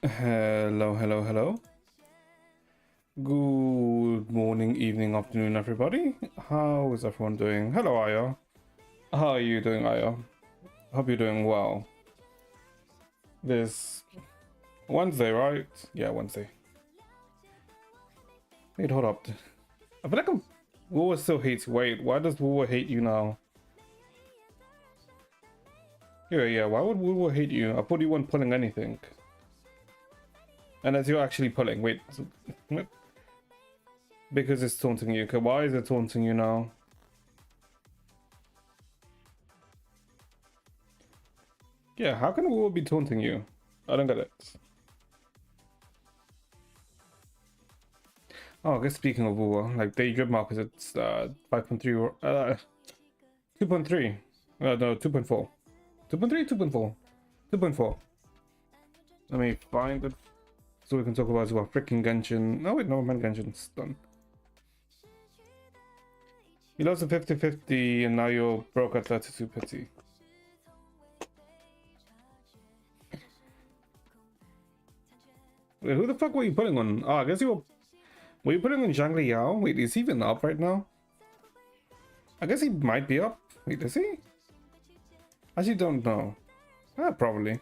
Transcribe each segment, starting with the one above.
Hello, hello, hello. Good morning, evening, afternoon, everybody. How is everyone doing? Hello, Aya. How are you doing, Aya? Hope you're doing well. This Wednesday, right? Yeah, Wednesday. Wait, hold up. I feel like Woowa still hates. Wait, why does Woowa hate you now? Yeah, why would Woowa hate you? I thought you weren't pulling anything. Unless you're actually pulling. Wait. Because it's taunting you. Okay, why is it taunting you now? Yeah, how can Woowa be taunting you? I don't get it. Oh, I guess speaking of Woowa, like the grid markers, it's 5.3 2.3. No, 2.4. 2.3, 2.4. 2.4. Let me find it so we can talk about as well. Freaking Genshin. No, wait, no, man, Genshin's done. You lost a 50-50 and now you're broke at 32 pity. Wait, who the fuck were you putting on? Oh, I guess you were you putting on Zhang Liao? Wait, is he even up right now? I guess he might be up. Wait, is he? I actually don't know. Probably.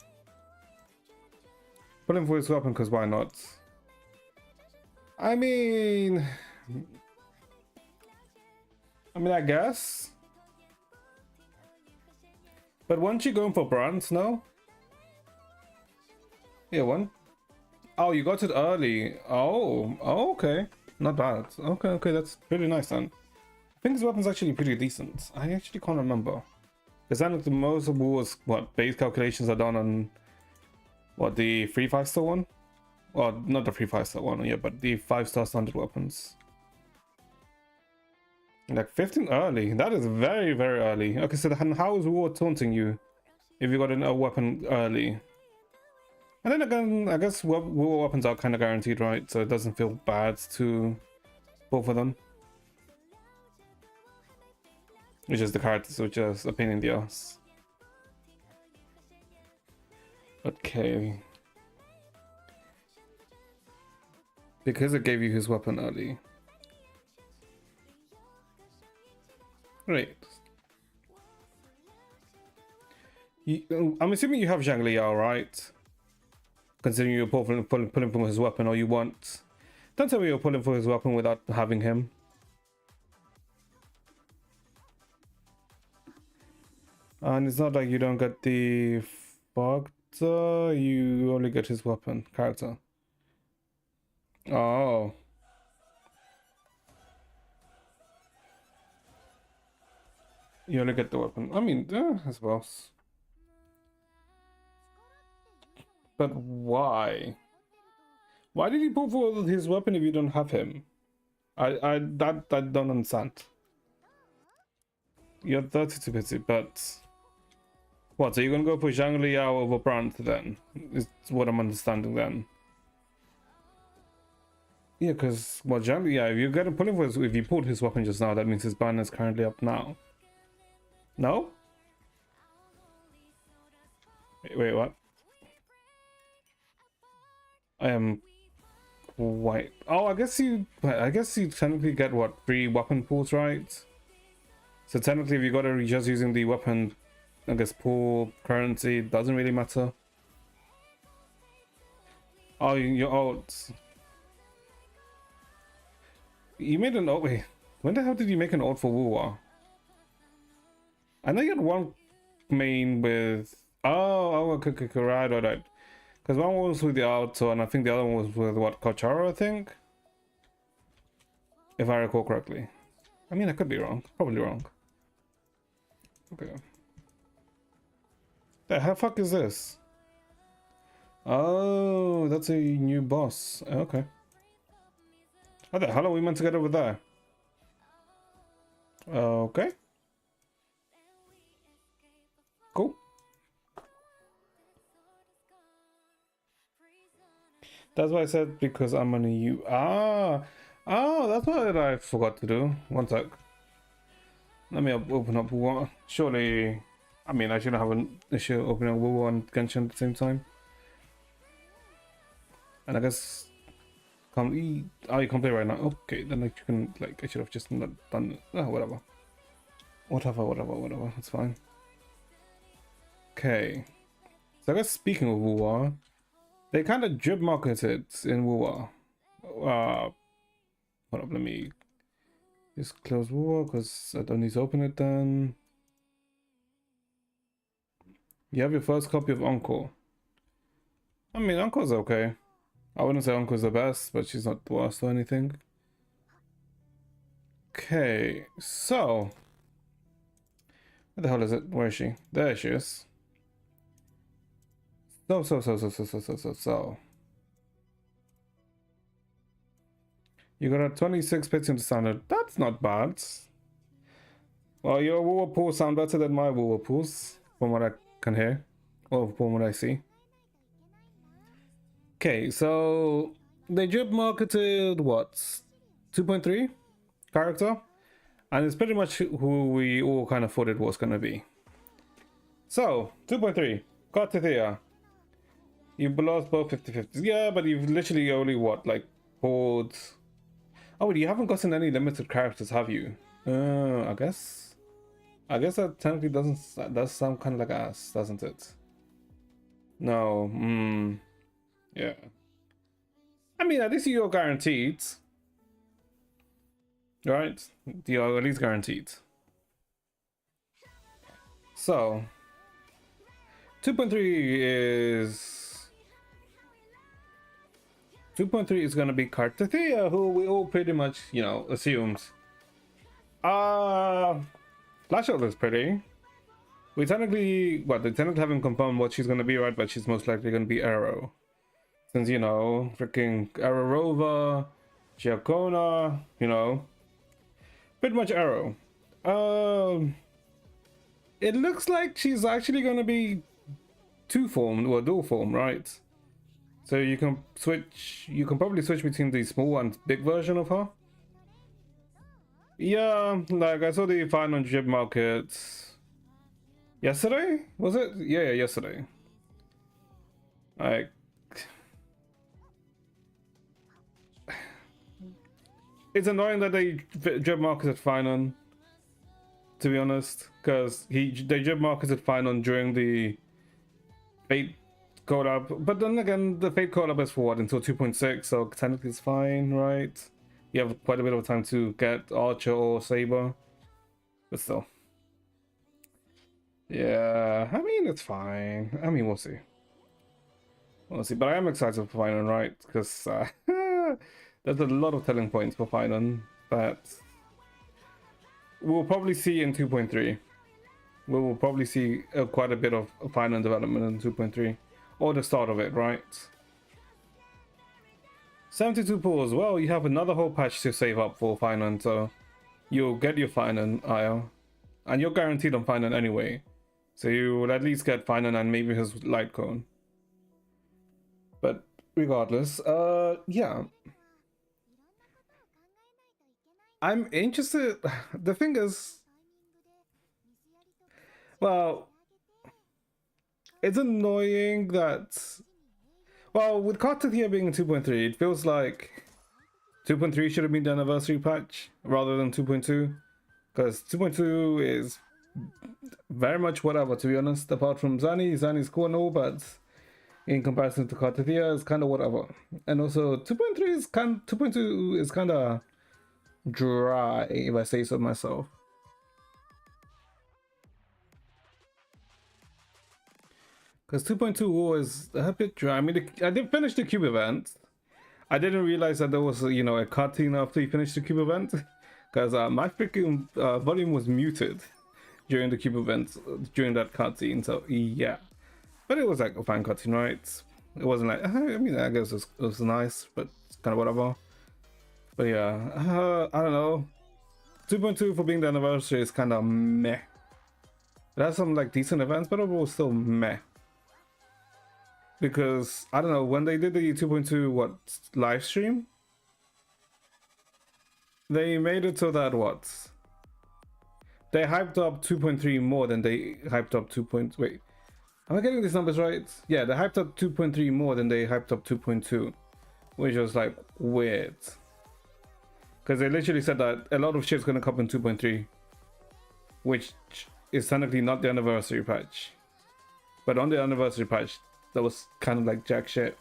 Put him for his weapon, because why not? I mean, I guess. But weren't you going for bronze, no? Yeah, one. Oh, you got it early. Oh, okay. Not bad. Okay, that's pretty nice then. I think his weapon's actually pretty decent. I actually can't remember. Because then the most of Woo's, base calculations are done on, the 3-5-star one? Well, not the 3-5-star one, yeah, but the 5-star standard weapons. Like 15 early. That is very, very early. Okay, so then how is Wu taunting you if you got a weapon early? And then again, I guess Wu weapons are kind of guaranteed, right? So it doesn't feel bad to pull for them. Which is the characters, which is a pain in the ass. Okay. Because it gave you his weapon early. Great. I'm assuming you have Zhang Liao, right? Considering you're pulling for his weapon, or you want... Don't tell me you're pulling for his weapon without having him. And it's not like you don't get the factor, you only get his weapon character. Oh. You only get the weapon. I mean, I suppose. But why? Why did he pull for his weapon if you don't have him? I don't understand. You're 32 busy, but... What, so you're gonna go for Zhang Liao over Brandt then? Is what I'm understanding then. Yeah, because, well, Zhang Liao, if you get him pulling for his... If you pulled his weapon just now, that means his ban is currently up now. No? Wait, what? I am quite... Oh, I guess you technically get, what, 3 weapon pulls, right? So technically, if you got it just using the weapon, I guess, pool currency, doesn't really matter. Oh, your ult. You made an ult. Wait, when the hell did you make an ult for Wuwa? I know you had one main with... Oh, okay, right. Because one was with the auto, and I think the other one was with, what, Kocharo, I think? If I recall correctly. I mean, I could be wrong. Probably wrong. Okay. The hell fuck is this? Oh, that's a new boss. Okay. How the hell are we meant to get over there? Okay. Cool. That's why I said because I'm on a U. Oh, that's what I forgot to do. One sec. Let me open up one. Surely, I mean, I shouldn't have an issue opening Woo and Genshin at the same time. And I guess oh, you can play right now. Okay, then like you can like I should have just not done it. Oh, whatever. Whatever. It's fine. Okay. So I guess speaking of Woo, they kind of drip marketed in Woo. Hold up, let me just close Woo because I don't need to open it then. You have your first copy of Encore. I mean, Encore's okay. I wouldn't say Encore's the best, but she's not the worst or anything. Okay, so where the hell is it? Where is she? There she is. So. You got a 26 pitch into standard. That's not bad. Well, your Whirlpool sound better than my Whirlpools, from what I can hear, or from what I see. Okay, so they drip marketed what? 2.3 character? And it's pretty much who we all kind of thought it was gonna be. So, 2.3, Cartithia. You've lost both 50-50s. Yeah, but you've literally only what, like, pulled. Oh, you haven't gotten any limited characters, have you? I guess that technically does sound kind of like ass, doesn't it? No, yeah. I mean, at least you're guaranteed. Right? You're at least guaranteed. So, 2.3 is... 2.3 is gonna be Cartithia, who we all pretty much, you know, assumed. Flash Out is pretty. They technically haven't confirmed what she's gonna be, right? But she's most likely gonna be Arrow. Since, you know, freaking Arrow Rover, Giacona, you know. Pretty much Arrow. It looks like she's actually gonna be two-formed, or dual-form, right? So you can probably switch between the small and big version of her. Yeah, like I saw the final drip market yesterday, was it? Yeah, yesterday. Like, it's annoying that they drip marketed Finon, to be honest, because they drip marketed Finon during the Fate collab, but then again, the Fate collab is for what, until 2.6, so technically it's fine, right? You have quite a bit of time to get Archer or Saber, but still. Yeah, I mean, it's fine. I mean, we'll see. We'll see, but I am excited for Finon, right? Because there's a lot of telling points for Finon that we'll probably see in 2.3. We will probably see quite a bit of Finon development in 2.3. Or the start of it, right? 72 pulls. Well, you have another whole patch to save up for Finon, so you'll get your Finon IO. And you're guaranteed on Finon anyway. So you will at least get Finon and maybe his light cone. But regardless, yeah. I'm interested. The thing is, well, it's annoying that, well, with Cartithia being 2.3, it feels like 2.3 should have been the anniversary patch rather than 2.2, because 2.2 is very much whatever, to be honest. Apart from Zani's cool and all, but in comparison to Cartithia, it's kind of whatever. And also 2.2 is kind of dry, if I say so myself. Because 2.2 was a bit dry. I mean, I did finish the cube event. I didn't realize that there was, you know, a cutscene after you finished the cube event. Because my freaking volume was muted during the cube event, during that cutscene. So, yeah. But it was like a fine cutscene, right? It wasn't like, I mean, I guess it was nice, but it's kind of whatever. But yeah, I don't know. 2.2 for being the anniversary is kind of meh. It has some like decent events, but overall still meh. Because I don't know, when they did the 2.2 what live stream, they made it so that what? They hyped up 2.3 more than they hyped up 2. Wait, am I getting these numbers right? Yeah, they hyped up 2.3 more than they hyped up 2.2, which was like weird. Because they literally said that a lot of shit's gonna come in 2.3, which is technically not the anniversary patch. But on the anniversary patch, that was kind of like jack shit.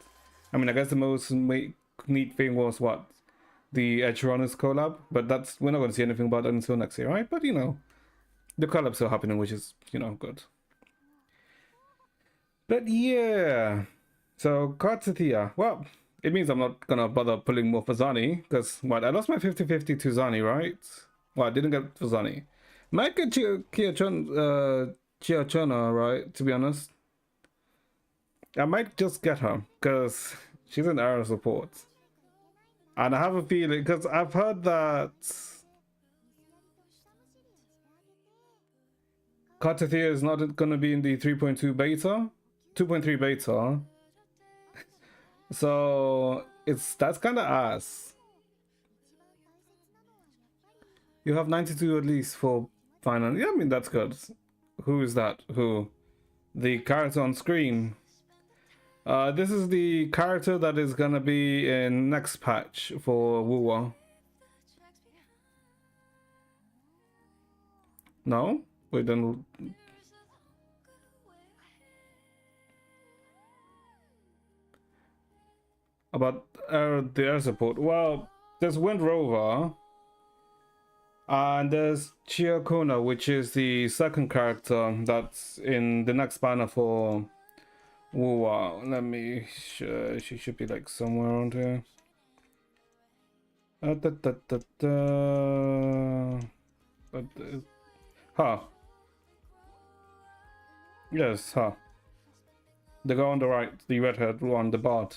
I mean, I guess the most neat thing was what? The Edge Runners collab, but that's, we're not going to see anything about that until next year, right? But you know, the collab's still happening, which is, you know, good. But yeah, so Kartathea, well, it means I'm not gonna bother pulling more for Zani, because what, I lost my 50-50 to Zani, right? Well, I didn't get for Zani. Might get Chiachona, right, to be honest. I might just get her, because she's an area support. And I have a feeling, because I've heard that Kartathea is not going to be in the 3.2 beta, 2.3 beta. So that's kind of ass. You have 92 at least for final. Yeah, I mean, that's good. Who is that? Who? The character on screen. This is the character that is gonna be in next patch for Wuwa. No? Wait, then... About the air support. Well, there's Wind Rover. And there's Chiakona, which is the second character that's in the next banner for Wuwa. Let me... she should be like somewhere around here. Huh. Yes, huh. The guy on the right, the redhead one, the bot.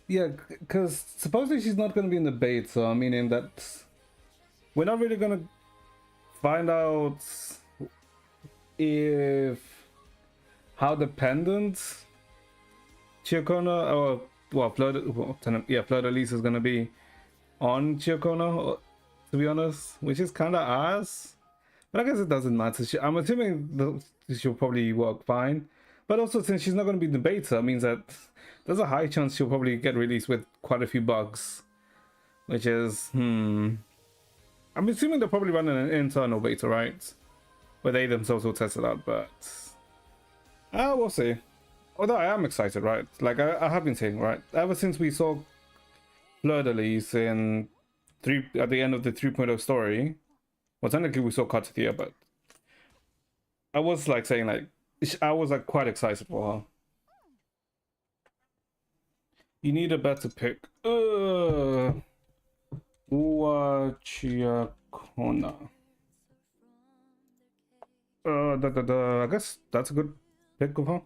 Yeah, because supposedly she's not going to be in the beta, meaning that we're not really going to find out if how dependent Chiakona or Fleur de Lis is going to be on Chiakona, to be honest, which is kind of ass. But I guess it doesn't matter. I'm assuming she'll probably work fine. But also, since she's not going to be in the beta, means that there's a high chance she'll probably get released with quite a few bugs. Which is, I'm assuming they're probably running an internal beta, right? Where they themselves will test it out, but... we'll see. Although I am excited, right? Like, I have been saying, right? Ever since we saw Fleur de Lis at the end of the 3.0 story. Well, technically we saw Kartathea, but... I was, like, saying, like... I was, like, quite excited for her. You need a better pick. Chiakona. I guess that's a good pick of her.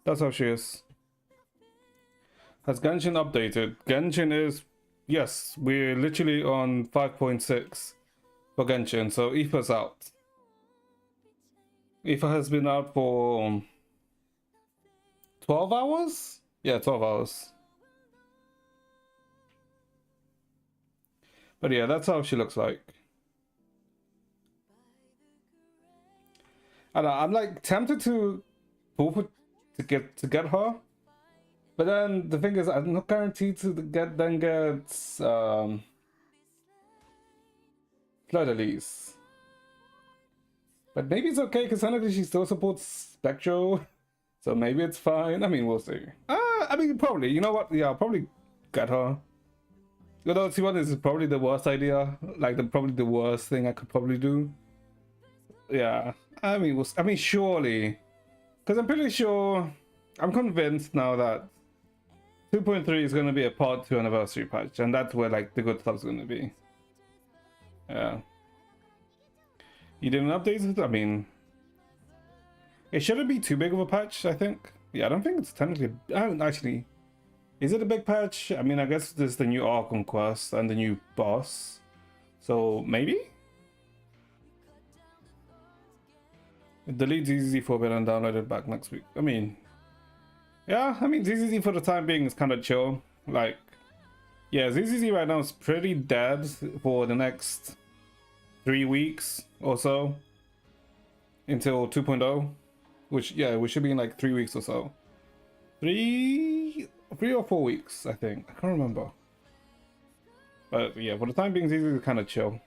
That's how she is. Has Genshin updated? Genshin is... Yes, we're literally on 5.6 for Genshin, so Aoife's out. Aoife has been out for 12 hours? Yeah, 12 hours. But yeah, that's how she looks like. I don't know, I'm like tempted to get her. But then the thing is, I'm not guaranteed to get Fleur de Lis. But maybe it's okay because technically she still supports Spectro, so maybe it's fine. I mean, we'll see. I mean, probably. You know what? Yeah, I'll probably get her. Although T1 is probably the worst idea, like probably the worst thing I could probably do. Yeah, I mean, surely, because I'm pretty sure, I'm convinced now that 2.3 is going to be a part 2 anniversary patch, and that's where like the good stuff's going to be. Yeah. You didn't update it? I mean, It shouldn't be too big of a patch, I think. Yeah, I don't think it's technically... I don't actually... Is it a big patch? I mean, I guess there's the new Archon quest and the new boss. So, maybe? Delete ZZ4 and download it back next week. I mean... Yeah, I mean, ZZZ for the time being is kind of chill. Like... Yeah, ZZZ right now is pretty dead for the next 3 weeks or so. Until 2.0. Which, yeah, we should be in like 3 weeks or so. 3 or 4 weeks, I think. I can't remember. But yeah, for the time being, ZZZ is kind of chill.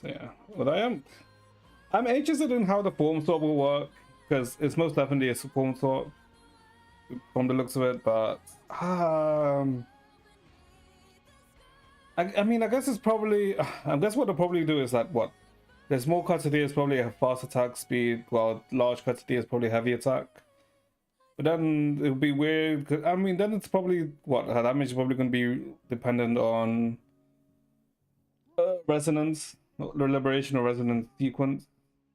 So yeah, but I'm interested in how the form swap will work, because it's most definitely a form swap from the looks of it, but I mean, I guess it's probably, I guess what they'll probably do is that, what, there's more Cuttatiers probably have fast attack speed, while large Cuttatiers probably heavy attack. But then it would be weird, 'cause, I mean, then it's probably, what, her damage is probably going to be dependent on resonance, the liberation or resonance sequence,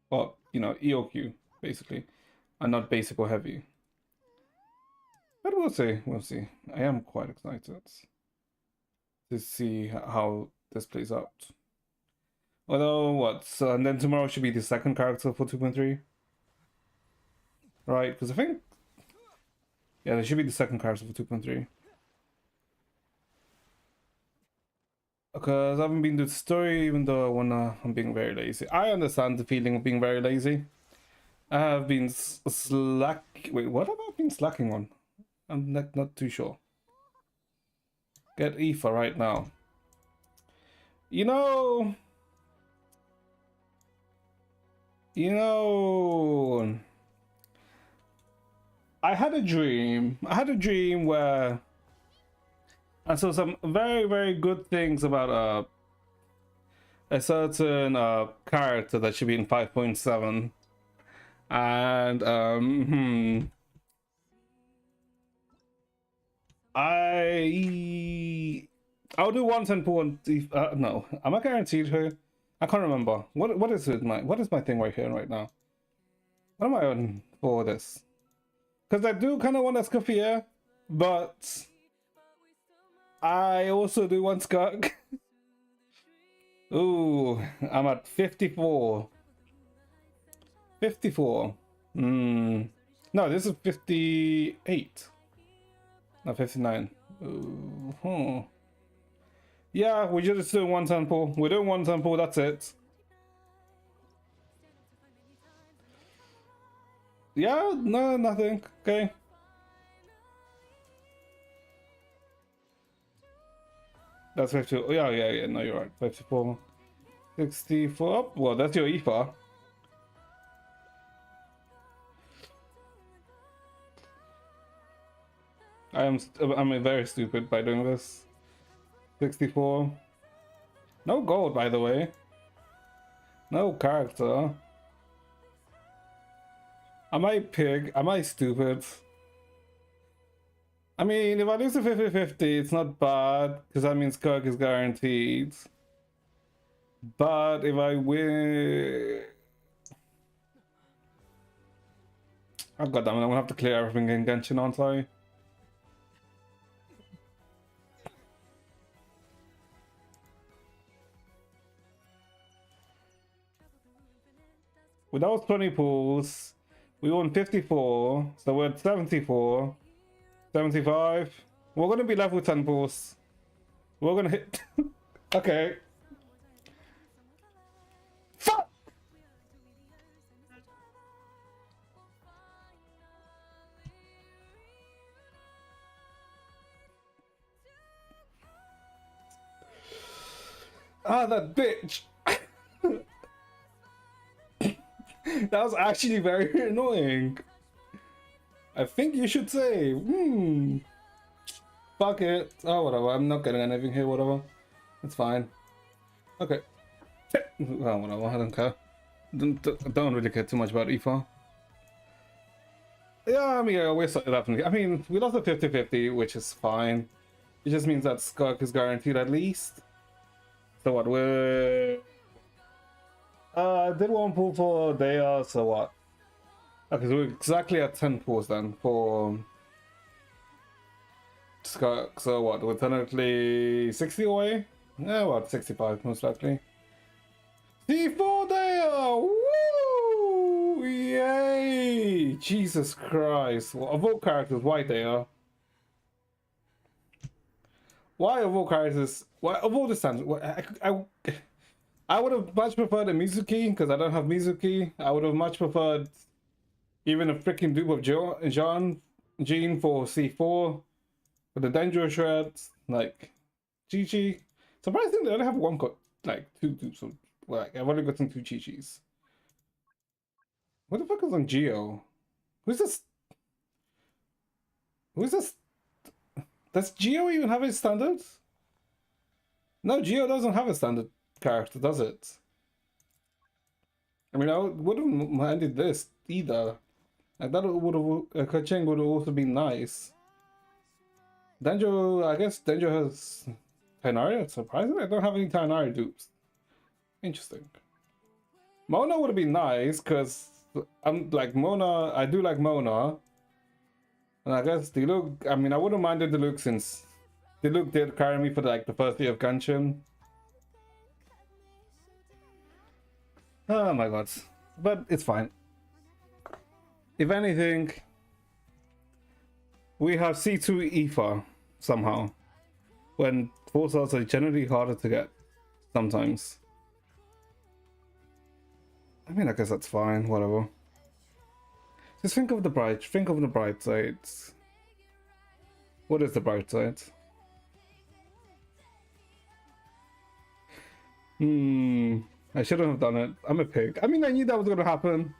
or, you know, EOQ, basically, and not basic or heavy. But we'll see, we'll see. I am quite excited to see how this plays out. Although, what, so, and then tomorrow should be the second character for 2.3? Right, because I think, yeah, there should be the second character for 2.3. Because I haven't been to the story, even though I'm being very lazy. I understand the feeling of being very lazy. I have been wait, what have I been slacking on? I'm not too sure. Get Aoife right now. You know, I had a dream. Where I saw some very, very good things about a certain character that should be in 5.7. And I'll do one temple and no, am I guaranteed here? I can't remember. What is it? What is my thing right here right now? What am I on for this? Because I do kind of want Escoffier, but I also do want Skunk. Ooh, I'm at 54. 54. No, this is 58. No, 59. Ooh, Yeah, we're just doing one temple. We're doing one temple, that's it. Yeah, no, nothing. Okay. That's 52. Oh, yeah, no, you're right. 54. 64. Oh, well, that's your Aoife. I'm very stupid by doing this. 64. No gold, by the way. No character. Am I pig? Am I stupid? I mean, if I lose to 50-50, it's not bad, because that means Kirk is guaranteed. But if I win... Oh, goddammit, I'm gonna have to clear everything in Genshin, aren't I? With those 20 pools, we won 54, so we're at 74, 75. We're gonna be left with 10 pools. We're gonna hit. Okay. Fuck! Ah, that bitch! That was actually very annoying. I think you should say, fuck it. Oh, whatever. I'm not getting anything here, whatever. It's fine. Okay. Well, whatever. I don't care. Don't really care too much about Aoife. Yeah, I mean, yeah, we're definitely. I mean, we lost a 50-50, which is fine. It just means that Skunk is guaranteed at least. So what, we're... I did one pull for Daya, so what? Okay, so we're exactly at 10 pulls then for Skirk. So what? We're technically 60 away? Yeah, what? 65 most likely. C4 Daya! Woo! Yay! Jesus Christ. Well, of all characters, why Daya? Why of all characters? Why of all the stands? I would have much preferred a Mizuki because I don't have Mizuki. I would have much preferred even a freaking dupe of Jean for C4 for the Dangerous Shreds. Like, GG. Surprisingly, I only have one like 2 dupes. Of, like, I've only gotten 2 Chi-Chis. What the fuck is on Geo? Who's this? Who's this? Does Geo even have a standard? No, Geo doesn't have a standard character, does it? I mean, I would have minded this either. I thought it would have, Kacheng would have also been nice. Denjo, I guess Denjo has Tainari. Surprisingly, I don't have any Tainari dupes. Interesting. Mona would have been nice because I'm like Mona. I do like Mona, and I guess Diluc. I mean, I wouldn't minded Diluc since Diluc did carry me for like the first year of Genshin. Oh my god, but it's fine. If anything, we have C2 Aoife somehow, when 4 stars are generally harder to get sometimes. I mean, I guess that's fine, whatever. Just think of the bright sides. What is the bright side? I shouldn't have done it. I'm a pig. I mean, I knew that was gonna happen.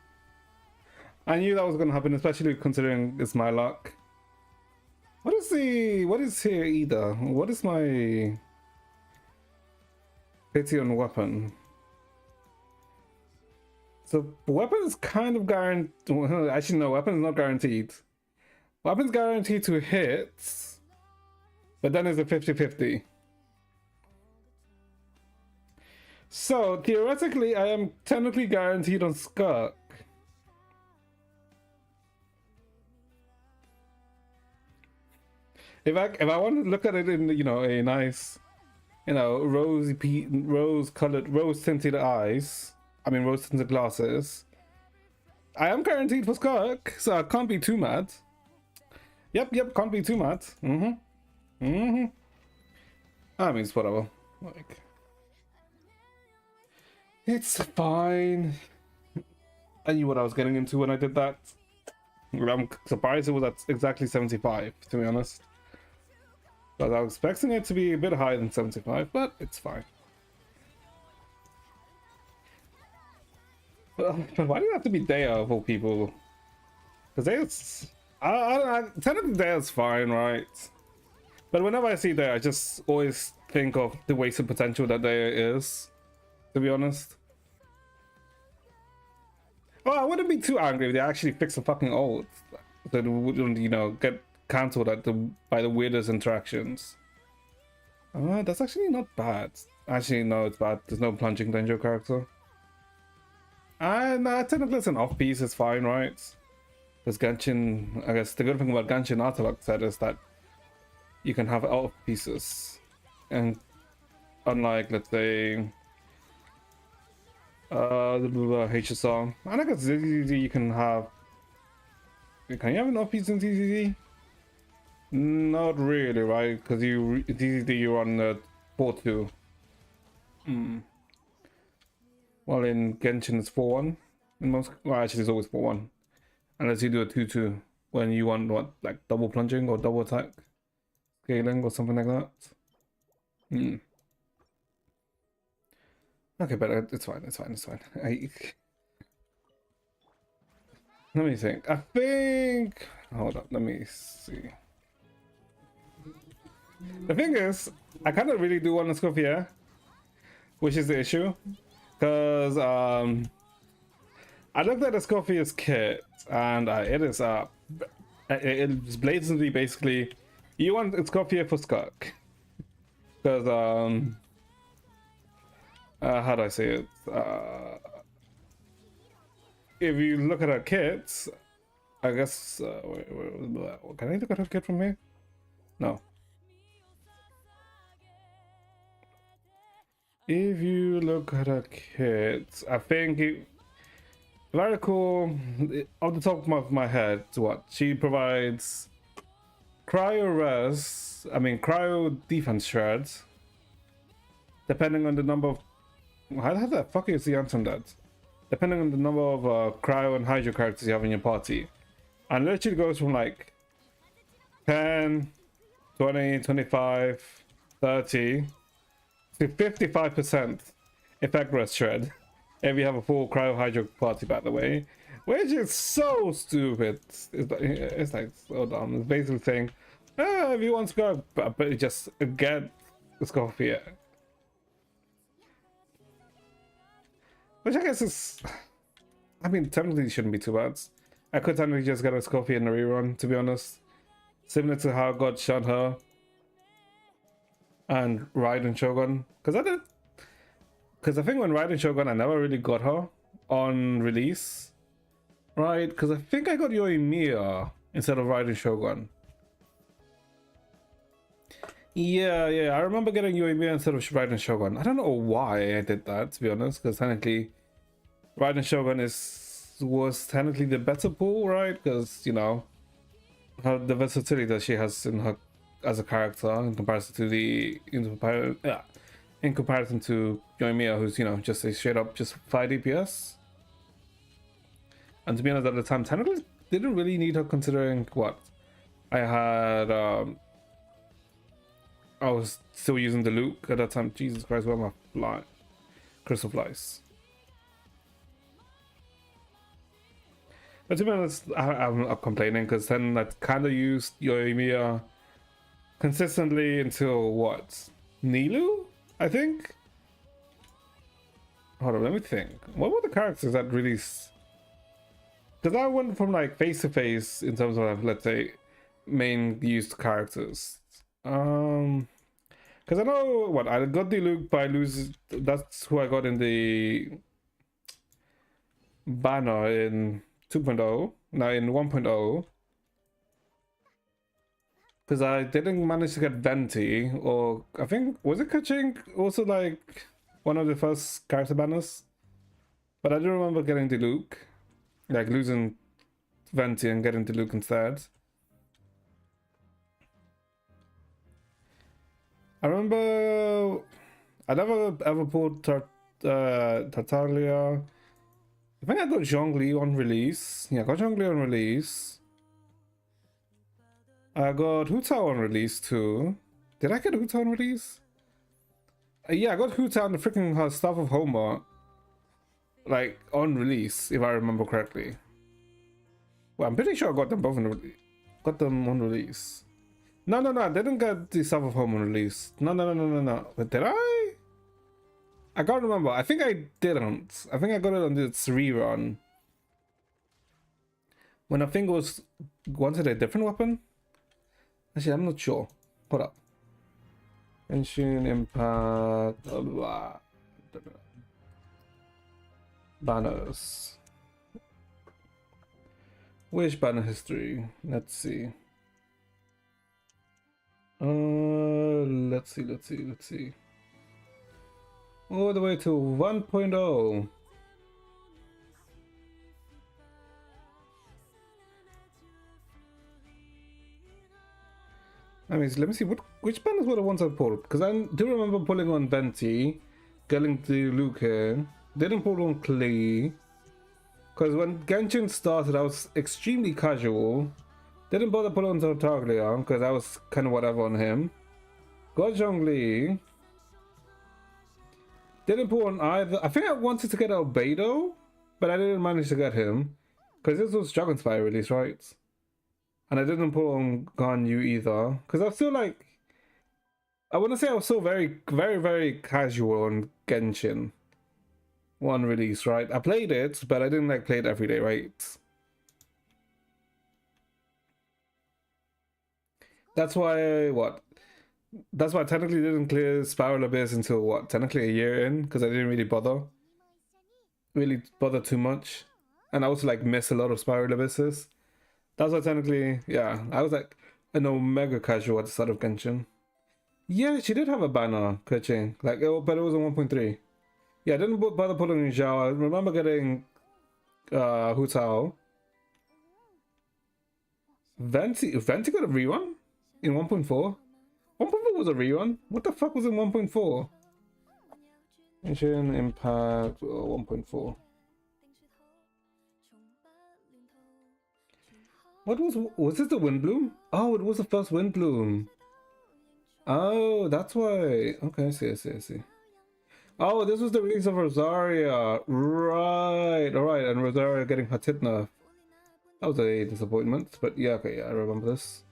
Especially considering it's my luck. What is here either? What is my pity on weapon? So weapon is kind of guaranteed. Actually, no, weapon is not guaranteed. Weapon's guaranteed to hit, but then it's a 50-50. So theoretically, I am technically guaranteed on Skirk. If I want to look at it in a nice, rose tinted eyes. I mean rose tinted glasses. I am guaranteed for Skirk, so I can't be too mad. Yep, can't be too mad. I mean, it's whatever. Like, it's fine. I knew what I was getting into when I did that. I'm surprised it was at exactly 75, to be honest. But I was expecting it to be a bit higher than 75, but it's fine. But why do you have to be Daya of all people? Because Daya's... technically Daya's fine, right? But whenever I see Daya, I just always think of the wasted potential that Daya is, to be honest. Well, I wouldn't be too angry if they actually fix the fucking ult. That wouldn't, get cancelled by the weirdest interactions. That's actually not bad. Actually, no, it's bad. There's no plunging danger character. Nah, technically it's an off piece, it's fine, right? Because Genshin, I guess the good thing about Genshin Artifact set is that you can have off pieces. And unlike, let's say, HSR, and I guess ZZZ you can have... Can you have an off piece in ZZZ? Not really, right? Because ZZZ you're on 4-2. Well, in Genshin it's 4-1. In most, well, actually it's always 4-1. Unless you do a 2-2 when you want what, like double plunging or double attack scaling or something like that. Okay, but it's fine. Let me think. I think. Hold up. Let me see. The thing is, I kind of really do want Escoffier, which is the issue, because I looked at Escoffier's kit and it is it's blatantly basically you want Escoffier for Skirk, because how do I say it? if you look at her kits, I guess. Can I look at her kit from here? No. If you look at her kit, I think it, very cool. Off the top of my head, what she provides: cryo res. I mean, cryo defense shards. Depending on the number of, how the fuck is the answer on that? Depending on the number of cryo and hydro characters you have in your party, and literally goes from like 10, 20, 25, 30 to 55% effect rest shred if you have a full cryo hydro party, by the way, which is so stupid. It's like so dumb. It's basically saying, if you want to go, but just get Escoffier. Which I guess is, I mean, technically it shouldn't be too bad. I could technically just get a Escoffier in the rerun, to be honest. Similar to how God shot her and Raiden Shogun. Because I think when Raiden Shogun, I never really got her on release. Right? Because I think I got Yoimiya instead of Raiden Shogun. Yeah, I remember getting Yoimiya instead of Raiden Shogun. I don't know why I did that, to be honest, because technically Raiden Shogun was technically the better pool, right? Because, you know, the versatility that she has in her as a character in comparison to in comparison to Yoimiya, who's, you know, just a straight up just 5 DPS. And to be honest, at the time, technically didn't really need her, considering what I had. I was still using the Luke at that time. Jesus Christ, where are my crystal flies? But to be honest, I'm not complaining, because then I kind of used Yoimiya consistently until what? Nilu? I think? Hold on, let me think. What were the characters that really... Because I went from like face to face in terms of, let's say, main used characters. Because I know what I got the Luke by losing. That's who I got in the banner in 2.0. Now in 1.0, because I didn't manage to get Venti, or I think was it Kaching also like one of the first character banners, but I do remember getting the Luke, like losing Venti and getting the Luke instead. I remember I never ever pulled Tartaglia. I think I got Zhongli on release. Yeah, I got Zhongli on release. I got Hu Tao on release too. Did I get Hu Tao on release? Yeah, I got Hu Tao and the freaking Staff of Homer, like, on release, if I remember correctly. Well, I'm pretty sure I got them both on release. No, I didn't get the Staff of Homer on release. No. But did I? I can't remember. I think I didn't. I think I got it on this rerun. When I think it was wanted a different weapon. Actually, I'm not sure. Hold up. Genshin Impact. Blah, blah, blah. Banners. Which banner history? Let's see. Let's see. All the way to 1.0. I mean, let me see which banners were the ones I pulled, because I do remember pulling on Venti, getting the Luke here. Didn't pull on Klee, because when Genshin started, I was extremely casual. Didn't bother pulling on Tartaglia, because I was kind of whatever on him. Got Zhongli. Didn't pull on either. I think I wanted to get Albedo, but I didn't manage to get him, because this was Dragon Spire release, right? And I didn't pull on Ganyu either, because I feel like, I want to say I was still very, very, very casual on Genshin 1 release, right? I played it, but I didn't like play it every day, right? That's why that's why I technically didn't clear Spiral Abyss until what? Technically a year in, because I didn't really bother too much. and I also like miss a lot of Spiral Abysses. That's why technically, yeah, I was like an Omega casual at the start of Genshin. Yeah, she did have a banner, Keqing, like, but it was a 1.3. Yeah, I didn't bother pulling in Zhao. I remember getting Hu Tao. Venti got a rerun in 1.4. 1.4 was a rerun. What the fuck was in 1.4? Genshin Impact 1.4. What was this the Windbloom? Oh, it was the first Windbloom. Oh, that's why. Okay, I see. Oh, this was the release of Rosaria. Right, alright, and Rosaria getting her tit nerf. That was a disappointment, but yeah, okay, yeah, I remember this.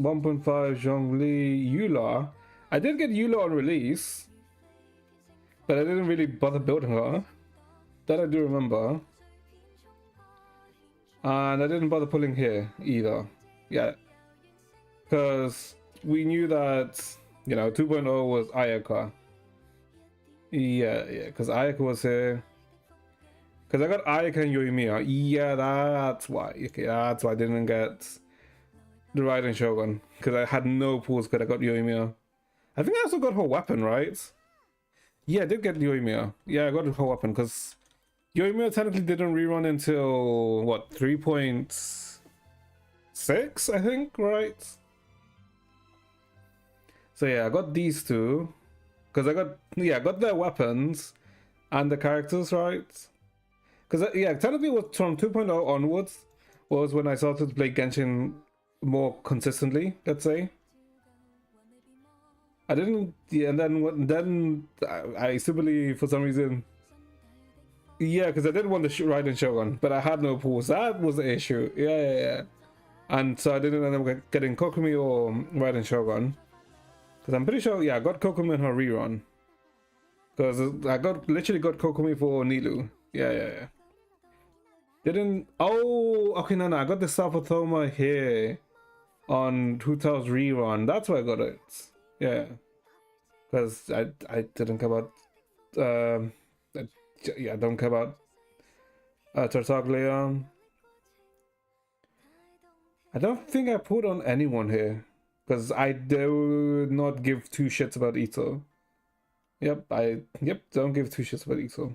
1.5 Zhongli Eula. I did get Eula on release, but I didn't really bother building her. That I do remember. And I didn't bother pulling here either. Yeah. Because we knew that, you know, 2.0 was Ayaka. Yeah, because Ayaka was here. Because I got Ayaka and Yoimiya. Yeah, that's why. Okay, that's why I didn't get the Raiden Shogun. Because I had no pulls because I got Yoimiya. I think I also got her weapon, right? Yeah, I did get Yoimiya. Yeah, I got her weapon because Yoimiya technically didn't rerun until, what, 3.6, I think, right? So yeah, I got these two. Because I got their weapons and the characters, right? Because, yeah, technically it was from 2.0 onwards was when I started to play Genshin more consistently, let's say. I didn't, yeah, and then I simply, for some reason, yeah, because I didn't want the Raiden Shogun, but I had no pools. That was the issue. Yeah. And so I didn't end up getting Kokumi or Raiden Shogun. Because I'm pretty sure, yeah, I got Kokumi in her rerun. Because I literally got Kokumi for Nilu. Yeah. Didn't, oh, okay, no, I got the Sapothoma here on Hu Tao's rerun. That's why I got it. Yeah. Because I didn't care about, I don't care about Tartaglia. I don't think I put on anyone here. Because I do not give two shits about Ito. Yep, don't give two shits about Ito.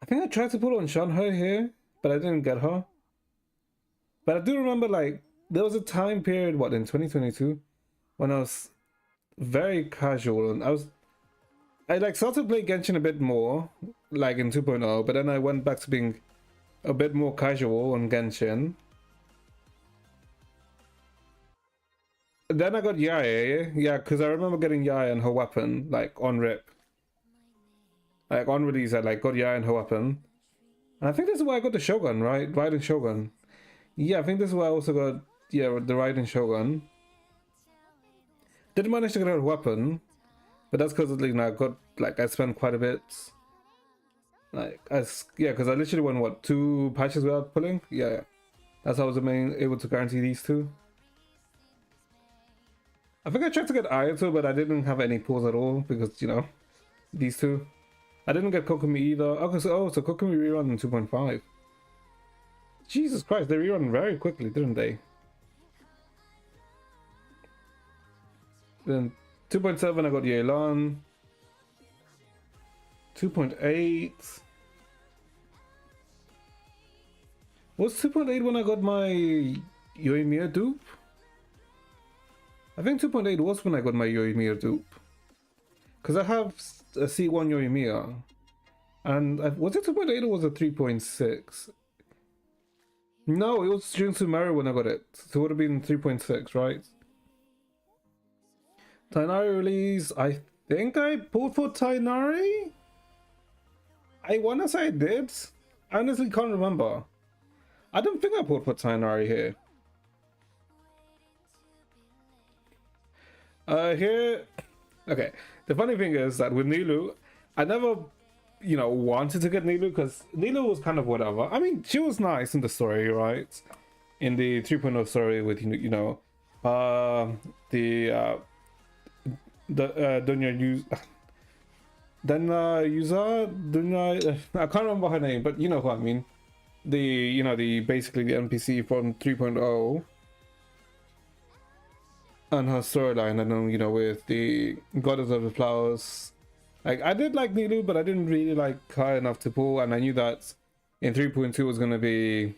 I think I tried to put on Shanhai here, but I didn't get her. But I do remember, like, there was a time period, what, in 2022, when I was very casual, and I like started to play Genshin a bit more, like in 2.0, but then I went back to being a bit more casual on Genshin. Then I got Yae, yeah, because I remember getting Yae and her weapon, like, on rip. Like, on release, I, like, got Yae and her weapon. And I think this is why I got the Shogun, right? Raiden Shogun. Yeah, I think this is why I also got, yeah, the Raiden Shogun. Didn't manage to get her weapon, but that's because, like, I got, like, I spent quite a bit. Like, yeah, because I literally went, what, 2 patches without pulling? Yeah. That's how I was able to guarantee these two. I think I tried to get Ayato, but I didn't have any pulls at all because, you know, these two. I didn't get Kokumi either. Okay, so Kokumi rerun in 2.5. Jesus Christ, they rerun very quickly, didn't they? Then 2.7 I got Yelan. 2.8. Was 2.8 when I got my Yoimiya dupe? I think 2.8 was when I got my Yoimiya dupe. Because I have a C1 Yoimiya. And was it 2.8 or was it 3.6? No, it was Junsu Maru when I got it. So it would have been 3.6, right? Tainari release, I think I pulled for Tainari? I wanna say I did. I honestly can't remember. I don't think I pulled for Tainari here. Here, okay. The funny thing is that with Nilu, I never, you know, wanted to get Nilu because Nilu was kind of whatever. I mean, she was nice in the story, right? In the 3.0 story with, you know, Dunya use Then Yuza, I can't remember her name, but you know who I mean. The basically the NPC from 3.0 and her storyline, and then with the Goddess of the Flowers. Like I did like Nilu, but I didn't really like her enough to pull, and I knew that in 3.2 was gonna be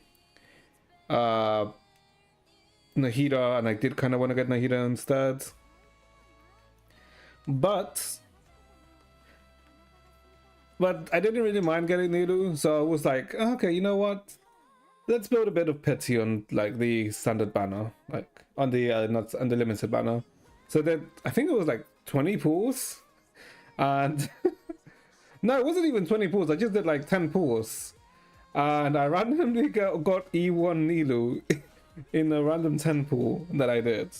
Nahida, and I did kind of want to get Nahida instead. But I didn't really mind getting Nilu, so I was like, okay, you know what? Let's build a bit of pity on like the standard banner, like on the not on the limited banner. So that I think it was like 20 pulls, and no, it wasn't even 20 pulls. I just did like 10 pulls, and I randomly got E1 Nilu in a random 10 pool that I did,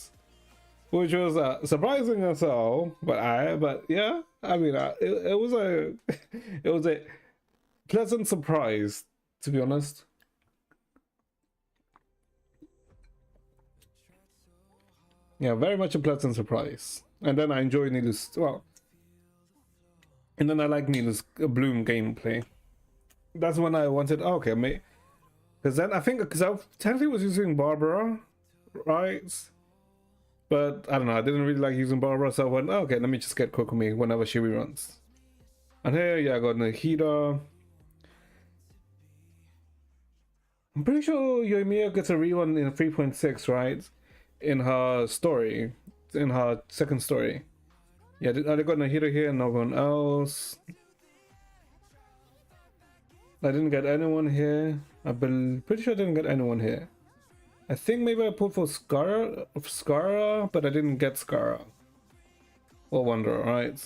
which was surprising as well. But yeah, I mean, it was a it was a pleasant surprise, to be honest. Yeah, very much a pleasant surprise. And then I enjoy Nilu's, well, and then I like Nilu's Bloom gameplay. That's when I wanted, oh, okay, mate. Because then I think, because I technically was using Barbara, right? But I don't know, I didn't really like using Barbara, so I went, oh, okay, let me just get Kokomi whenever she reruns. And here, yeah, I got Nahida. I'm pretty sure Yoimiya gets a rerun in 3.6, right? In her story, in her second story. Yeah, I got Nahida here and no one else. I didn't get anyone here. I've been pretty sure I didn't get anyone here. I think maybe I put for Skara, but I didn't get Skara. Or Wanderer, right?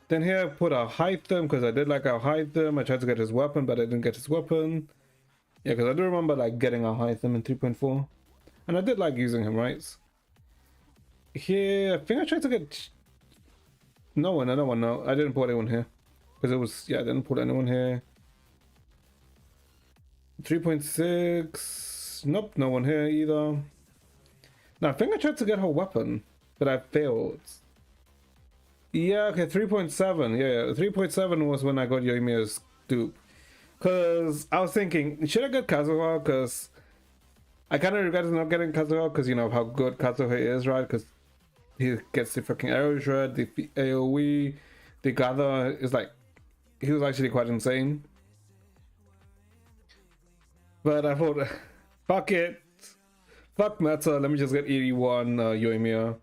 Then here I put a Hythem because I did like a Hythem. I tried to get his weapon, but I didn't get his weapon. Yeah, because I do remember like getting a Hythem in 3.4. And I did like using him, right? Here, I think I tried to get no one. No, I didn't put anyone here because it was, yeah, I didn't put anyone here. 3.6, nope, no one here either. Now I think I tried to get her weapon, but I failed. Yeah, okay, 3.7. Yeah, 3.7 was when I got Yoimiya's dupe. Because I was thinking, should I get Kazuha? Because I kind of regret not getting Kazuha because you know how good Kazuha is, right? Because he gets the fucking arrow shred, the AoE, the gather is like, he was actually quite insane. But I thought, fuck it, fuck meta, let me just get 81 Yoimiya.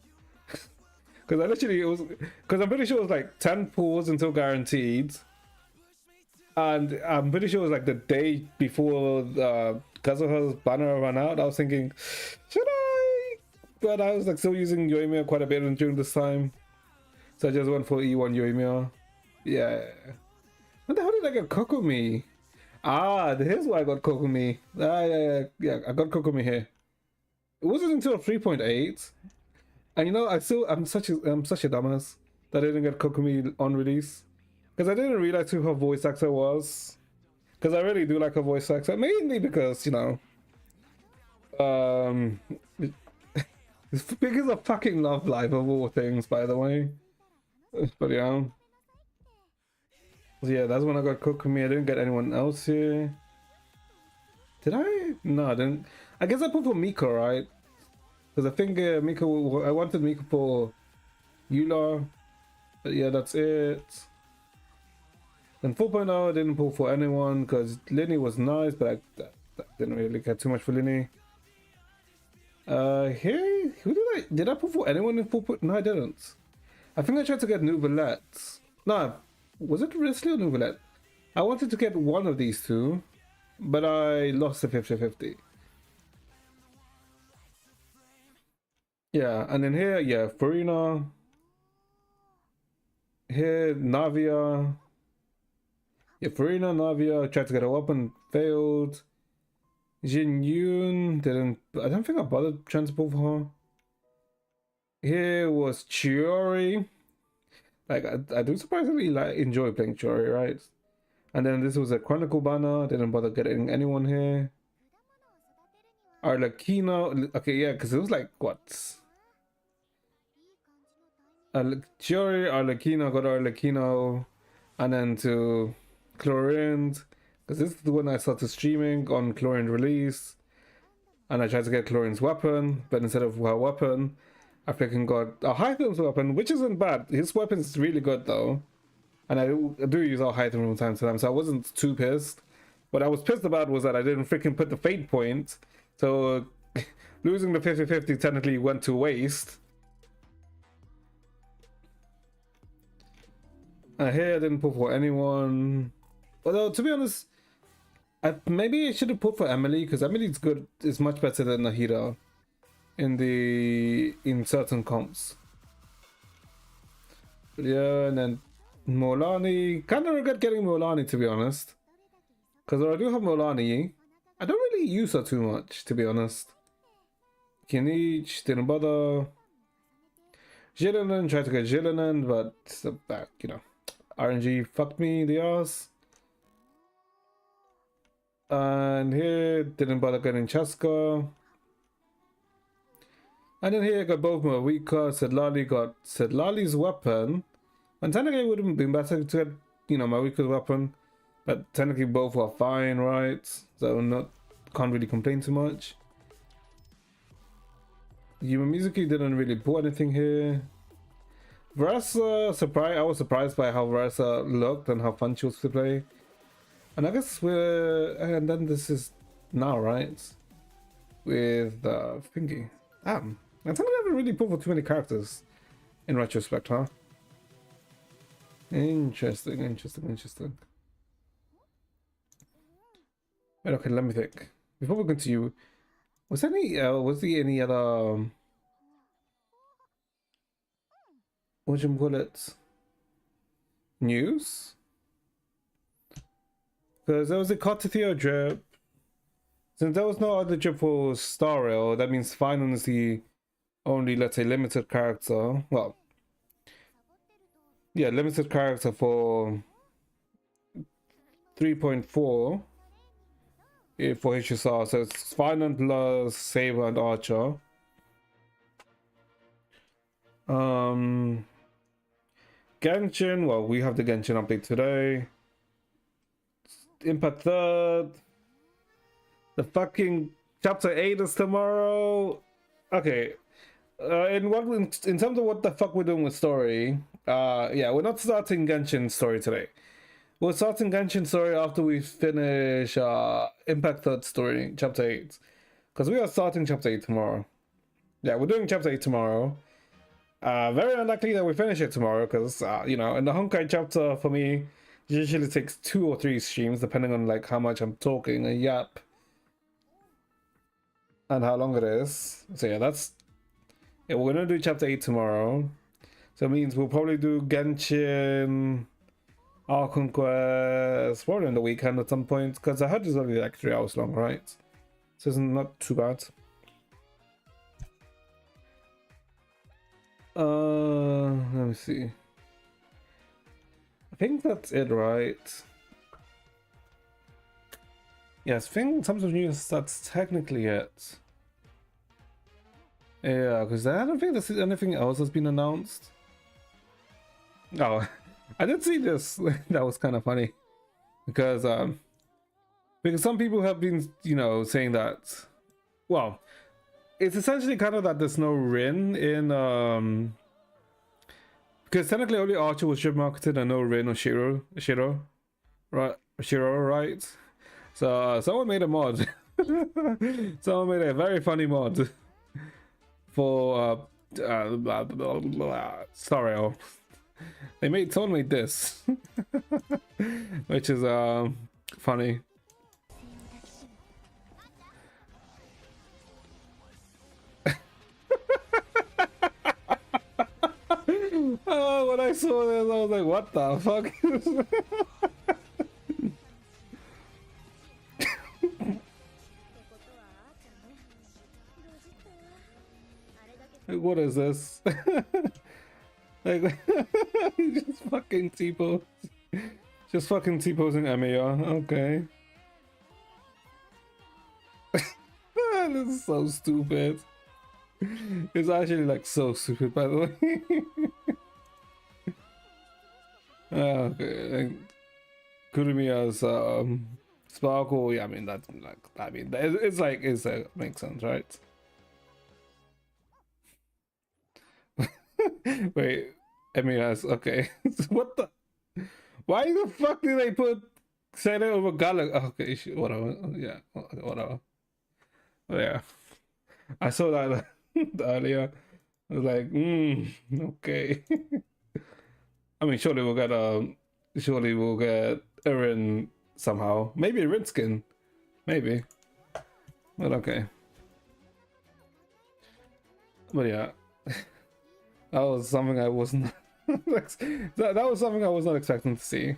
Because I literally, it was, because I'm pretty sure it was like 10 pulls until guaranteed. And I'm pretty sure it was like the day before Kazuha's banner ran out. I was thinking, should I? But I was like still using Yoimiya quite a bit during this time. So I just went for E1 Yoimiya. Yeah. What the hell did I get Kokomi? Ah, here's why I got Kokomi. Yeah, I got Kokomi here. It wasn't until 3.8. And you know, I'm such a dumbass that I didn't get Kokomi on release. Because I didn't realize who her voice actor was. Because I really do like her voice actor. Mainly because, you know, because of fucking Love Live of all things, by the way. But yeah. So yeah, that's when I got Kokomi. I didn't get anyone else here. Did I? No, I didn't. I guess I put for Miko, right? Because I think Miko, I wanted Miko for Eula. But yeah, that's it. Then 4.0, I didn't pull for anyone because Linny was nice, but I didn't really get too much for Linny. Here, who did I pull for anyone in 4.0? No, I didn't. I think I tried to get Nouvellette. No, was it Risley or Nouvellette? I wanted to get one of these two, but I lost the 50-50. Yeah, and then here, yeah, Farina. Here, Navia. Yeah, Farina, Navia, tried to get a weapon, failed. Jin Yoon, didn't, I don't think I bothered trying to pull for her. Here was Chiori. Like, I do surprisingly like enjoy playing Chiori, right? And then this was a Chronicle banner, didn't bother getting anyone here. Arlecchino, okay, yeah, because it was like, what? Chiori, Arlecchino, got Arlecchino, and then to Chlorinde, because this is the one I started streaming on Chlorinde release, and I tried to get Chlorinde's weapon, but instead of her weapon, I freaking got a Hytham's weapon, which isn't bad. His weapon is really good though, and I do use our Hytham from time to time, so I wasn't too pissed. What I was pissed about was that I didn't freaking put the fate point, so losing the 50-50 technically went to waste. Here I didn't put for anyone. Although to be honest, maybe I should have put for Emily, because Emily's good is much better than Nahida in certain comps. But yeah, and then Molani. Kind of regret getting Molani, to be honest, because I do have Molani. I don't really use her too much, to be honest. Kinich didn't bother. Jillinan, tried to get Jillinan, but back, you know. RNG fucked me in the ass. And here, didn't bother getting Chaska. And then here I got both Marika. Sedlali got Sedlali's weapon. And technically it would have been better to get, you know, Marika's weapon. But technically both are fine, right? So can't really complain too much. Yuma Mizuki didn't really put anything here. Versa, I was surprised by how Versa looked and how fun she was to play. And I guess and then this is now, right? With Thingy. I think I haven't really put for too many characters in retrospect, huh? Interesting. Wait, okay, let me think. Before we continue, was there any other what you call it? News? Because there was a Cotithio drip. Since there was no other drip for Star Rail, that means Final is the only, let's say, limited character. Well, yeah, limited character for 3.4 for HSR. So it's Final plus Saber and Archer. Genshin, well, we have the Genshin update today. Impact 3rd. The fucking chapter 8 is tomorrow. Okay. In terms of what the fuck we're doing with story, yeah, we're not starting Genshin story today. We're starting Genshin story after we finish Impact 3rd story, chapter 8. Because we are starting chapter 8 tomorrow. Yeah, we're doing chapter 8 tomorrow. Very unlikely that we finish it tomorrow, because you know, in the Honkai chapter for me it usually takes 2 or 3 streams depending on like how much I'm talking and yap and how long it is. So yeah, we're gonna do chapter 8 tomorrow, so it means we'll probably do Genshin, our Conquest probably on the weekend at some point, because I heard it's only like 3 hours long, right? So it's not too bad. Let me see. I think that's it, right? Yes, I think in terms of news, that's technically it. Yeah, because I don't think there's anything else has been announced. Oh, I did see this. That was kind of funny. Because some people have been, you know, saying that, well, it's essentially kind of that there's no Rin in because technically only Archer was ship marketed and no Rin or Shiro, right? So someone made a mod. Someone made a very funny mod for sorry, someone made this, which is funny. Oh, when I saw this, I was like, what the fuck? What is this? Like, just fucking T-pose. Just fucking T-posing MAR, okay. This is so stupid. It's actually like so stupid, by the way. Okay. Kurumiya's sparkle. Yeah, I mean that's like it's like makes sense, right? Wait, Emiya's okay. What the? Why the fuck did they put Senna over Gallagher? Okay, whatever. Yeah, whatever. Yeah, I saw that earlier. I was like, okay. I mean, surely we'll get Erin somehow. Maybe Rinskin, maybe. But okay. But yeah, that was something I wasn't. that was something I was not expecting to see.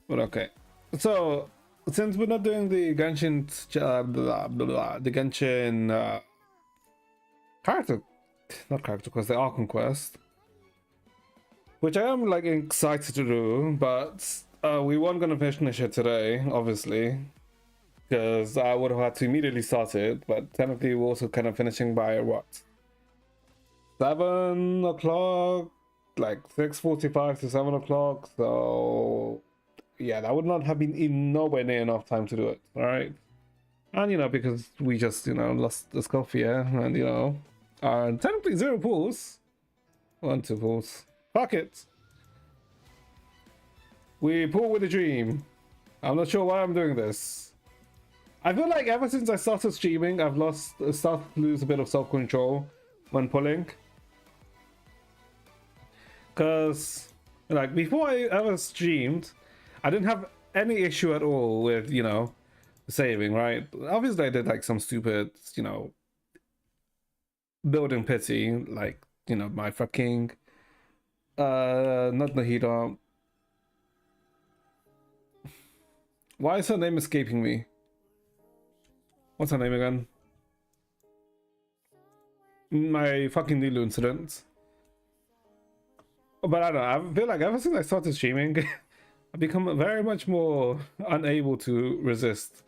But okay. So since we're not doing the Genshin, the Genshin character, not character quest, the Archon quest, which I am like excited to do, but we weren't gonna finish it today, obviously, because I would have had to immediately start it. But technically, we're also kind of finishing by what, 7 o'clock, like 6:45 to 7 o'clock. So yeah, that would not have been nowhere near enough time to do it. All right, and because we just lost the Escoffier, and technically 0 pulls, 2 pulls. Fuck it. We pull with a dream. I'm not sure why I'm doing this. I feel like ever since I started streaming, I've started to lose a bit of self-control when pulling. Because, like, before I ever streamed, I didn't have any issue at all with, saving, right? Obviously, I did, like, some stupid, building pity, like, my fucking, not Nahida. Why is her name escaping me? What's her name again? My fucking Nilu incident. But I don't know, I feel like ever since I started streaming, I've become very much more unable to resist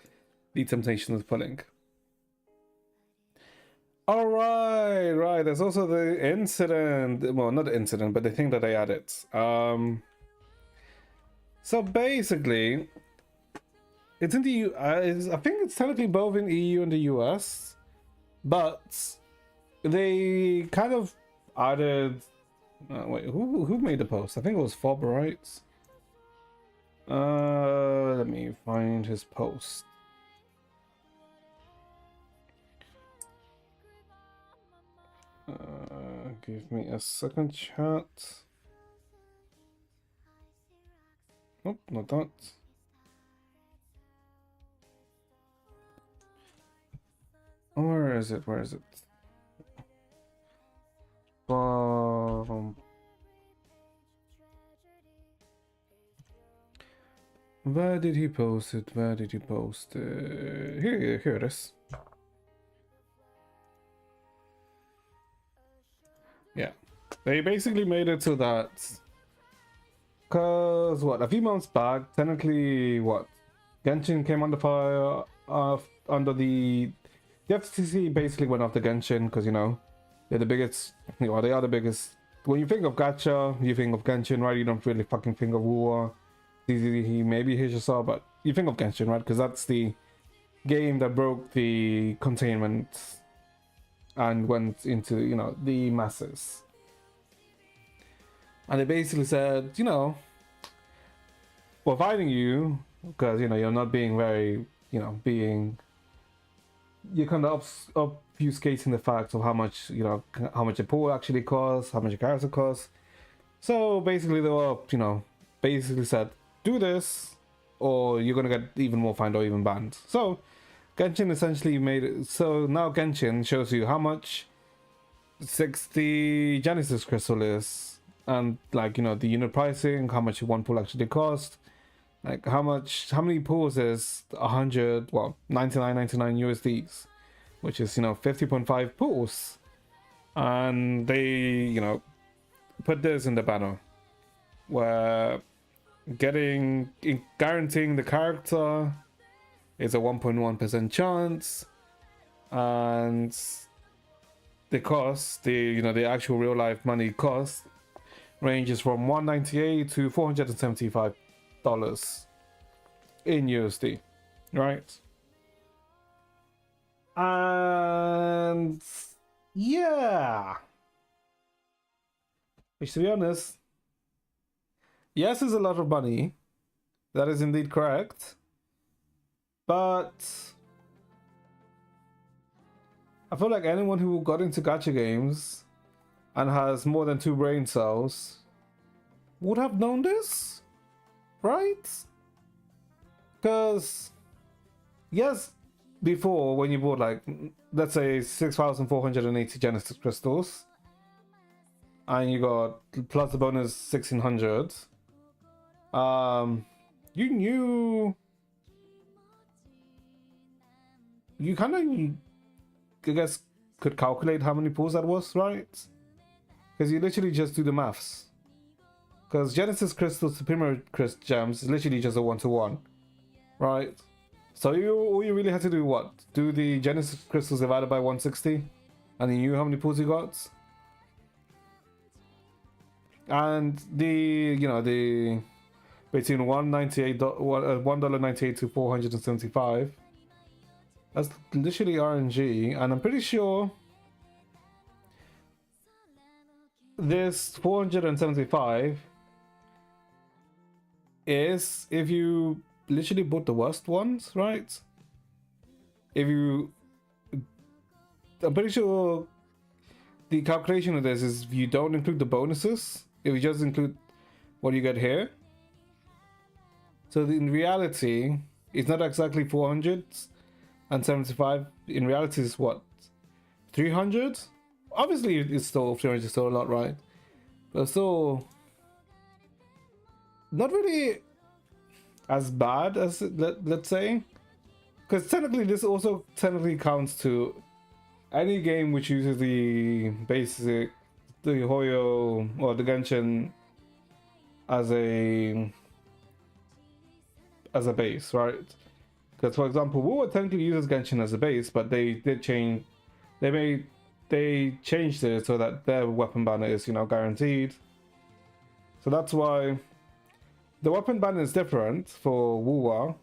the temptation of pulling. All right. There's also the incident. Well, not the incident, but the thing that they added. So basically, it's in the U. I think it's technically both in EU and the US, but they kind of added. Wait, who made the post? I think it was Fob, right? Let me find his post. Give me a second, chat. Nope, not that. Where is it? Where is it? Where did he post it? Where did he post it? Here it is. Yeah, they basically made it so that, cause what, a few months back, technically what, Genshin came under fire under the FTC basically went after Genshin because they're the biggest. They are the biggest. When you think of gacha, you think of Genshin, right? You don't really fucking think of War, DZD, maybe HSR, but you think of Genshin, right? Because that's the game that broke the containment and went into the masses. And they basically said, we're fighting you because you're not being very you're kind of obfuscating the fact of how much how much a pool actually costs, how much a character costs. So basically they were basically said, do this or you're gonna get even more fined or even banned. So Genshin essentially made it so now Genshin shows you how much 60 Genesis crystal is, and the unit pricing, how much one pool actually cost, like how many pools is 100, well, 99.99 USDs, which is 50.5 pools. And they put this in the banner where guaranteeing the character is a 1.1% chance, and the cost, the actual real life money cost ranges from $198 to $475 in USD, right? And yeah, which, to be honest, yes, is a lot of money. That is indeed correct. But I feel like anyone who got into gacha games and has more than 2 brain cells would have known this, right? Because yes, before, when you bought, like, let's say 6,480 Genesis crystals and you got plus the bonus 1,600, you knew, you kind of, I guess, could calculate how many pulls that was, right? Because you literally just do the maths. Because Genesis crystals to Primary Crystal gems is literally just a 1-to-1, right? So all you really had to do, what? Do the Genesis crystals divided by 160, and you knew how many pulls you got. And the between $1.98 to $475. That's literally RNG, and I'm pretty sure this 475 is if you literally bought the worst ones, right? I'm pretty sure the calculation of this is if you don't include the bonuses, if you just include what you get here. So in reality, it's not exactly 475. In reality, it's what, 300? Obviously, it's still 300 is still a lot, right? But still, not really as bad as let's say, because technically this also technically counts to any game which uses the Hoyo or the Genshin as a base, right? Because, for example, Wu technically uses Genshin as a base, but they changed it so that their weapon banner is, guaranteed. So that's why the weapon banner is different for Wuwa,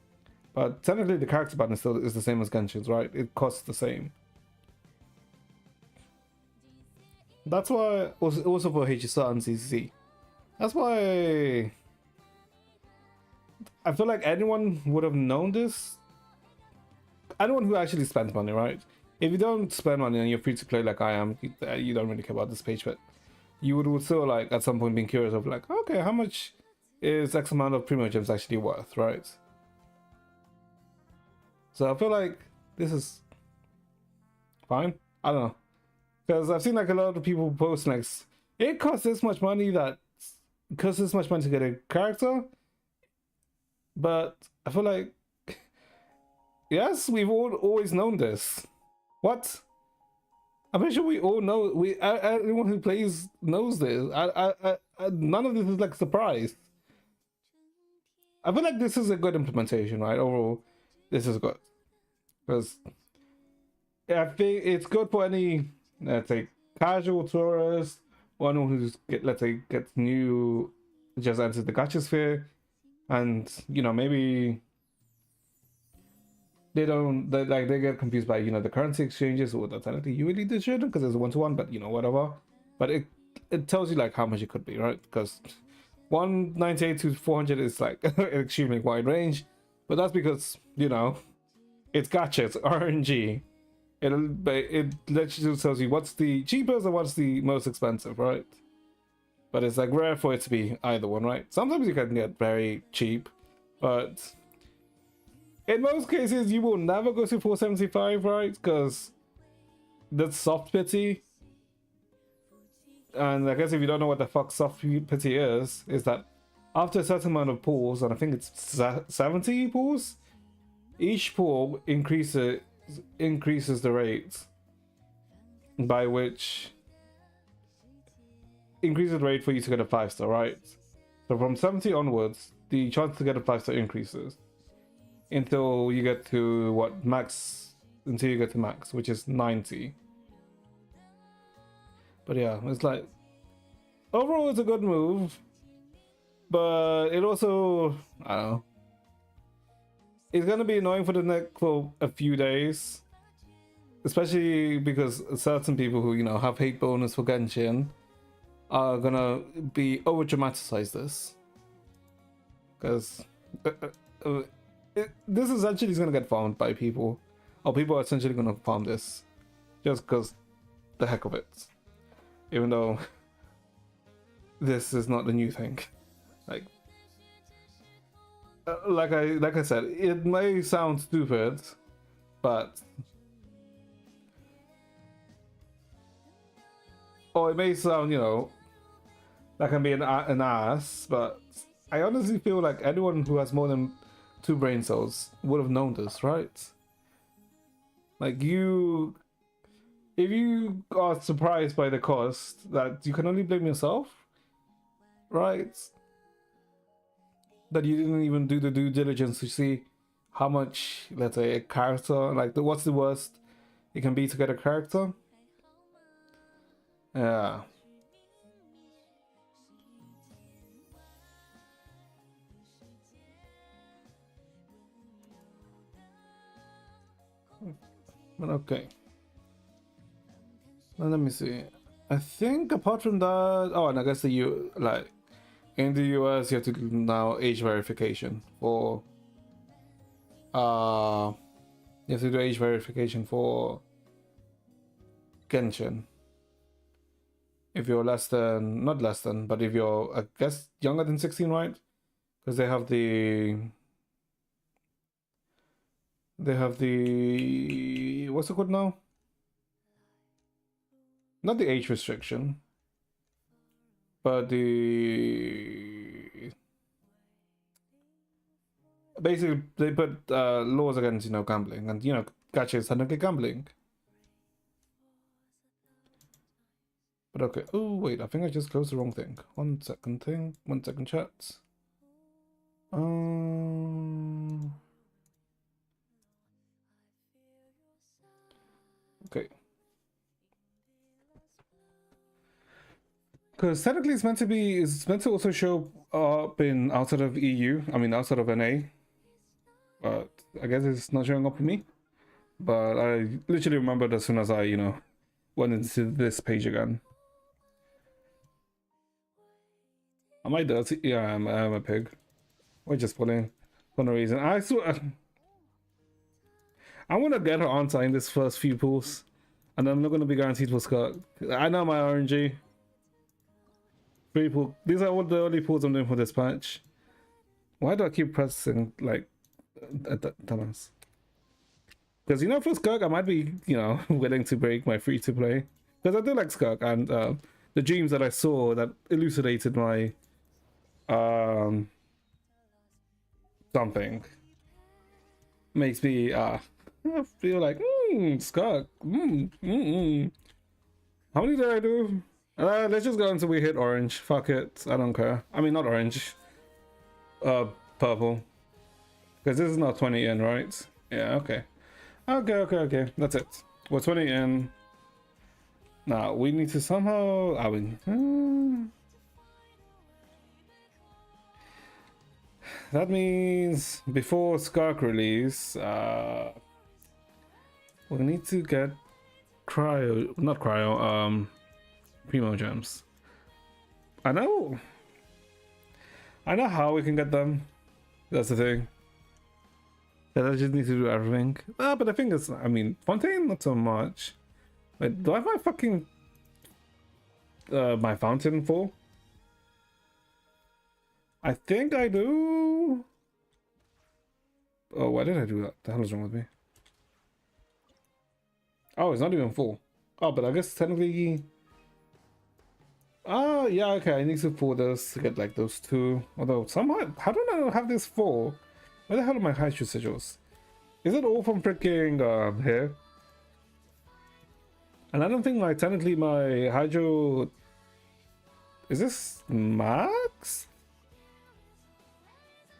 but technically the character banner still is the same as Genshin's, right? It costs the same. That's why also for HSR and CCC. That's why I feel like anyone would have known this. Anyone who actually spends money, right? If you don't spend money and you're free to play like I am, you don't really care about this page, but you would still, like, at some point being curious of, like, okay, how much is X amount of Primo Gems actually worth, right? So I feel like this is fine. I don't know. Because I've seen, like, a lot of people post, like, it costs this much money to get a character. But I feel like, yes, we've always known this. What? I'm pretty sure we all know. Everyone who plays knows this. None of this is like a surprise. I feel like this is a good implementation, right? Overall, this is good because I think it's good for any, let's say, casual tourist, one who's gets new, just entered the gacha sphere, and maybe they get confused by the currency exchanges, or that's technically you really shouldn't because it's a 1-to-1, but whatever. But it tells you like how much it could be, right? Because 198 to 400 is like an extremely wide range, but that's because it's gacha, it's RNG. It literally tells you what's the cheapest and what's the most expensive, right? But it's like rare for it to be either one, right? Sometimes you can get very cheap, but in most cases you will never go to 475, right? Because that's soft pity. And I guess if you don't know what the fuck soft pity is that after a certain amount of pulls, and I think it's 70 pulls, each pull increases the rate by which increases the rate for you to get a 5-star, right? So from 70 onwards, the chance to get a 5-star increases until you get to max, which is 90. But yeah, it's like overall it's a good move, but it also, I don't know, it's gonna be annoying for the next for a few days, especially because certain people who have hate bonus for Genshin are gonna be over dramatize this, because this essentially is gonna get farmed by people, or people are essentially gonna farm this just because the heck of it, even though this is not the new thing. Like like I said, it may sound stupid, but or it may sound like I'm being an ass, but I honestly feel like anyone who has more than 2 brain cells would have known this, right? Like if you are surprised by the cost, that you can only blame yourself, right? That you didn't even do the due diligence to see how much, let's say, a character, like what's the worst it can be to get a character. Yeah. But okay. Well, let me see. I think apart from that, oh, and I guess in the US you have to do now age verification for you have to do age verification for Genshin. If you're not less than, but if you're, I guess, younger than 16, right? Because they have the what's it called now? Not the age restriction, but basically they put laws against gambling, and gacha is technically gambling. But okay. Oh wait, I think I just closed the wrong thing. 1 second thing. 1 second, chat. Okay. Because technically it's meant to also show up in outside of EU. I mean outside of NA. But I guess it's not showing up for me. But I literally remembered as soon as I, went into this page again. Am I dirty? Yeah, I'm a pig. We're just pulling for no reason. I want to get her answer in this first few pulls, and I'm not going to be guaranteed for Scott. I know my RNG. 3 pull. These are all the only pulls I'm doing for this patch. Why do I keep pressing like dumbass? Because for Skirk I might be willing to break my free to play, because I do like Skirk, and the dreams that I saw that elucidated my something makes me I feel like Skirk. How many did I do? Let's just go until we hit orange. Fuck it, I don't care. I mean, not orange, purple, because this is not 20 in, right? Yeah, okay, that's it. We're 20 in. Now we need to somehow, that means before Skark release, we need to get Primo gems. I know how we can get them. That's the thing. I just need to do everything. But the thing is, I mean, Fontaine not so much. Wait, do I have my fucking my fountain full? I think I do. Oh, why did I do that? The hell is wrong with me? Oh, it's not even full. Oh, but I guess technically. Oh, yeah, okay. I need to pull this to get like those 2. Although somehow, how do I have this full? Where the hell are my hydro sigils? Is it all from freaking here? And I don't think technically my hydro. Is this max?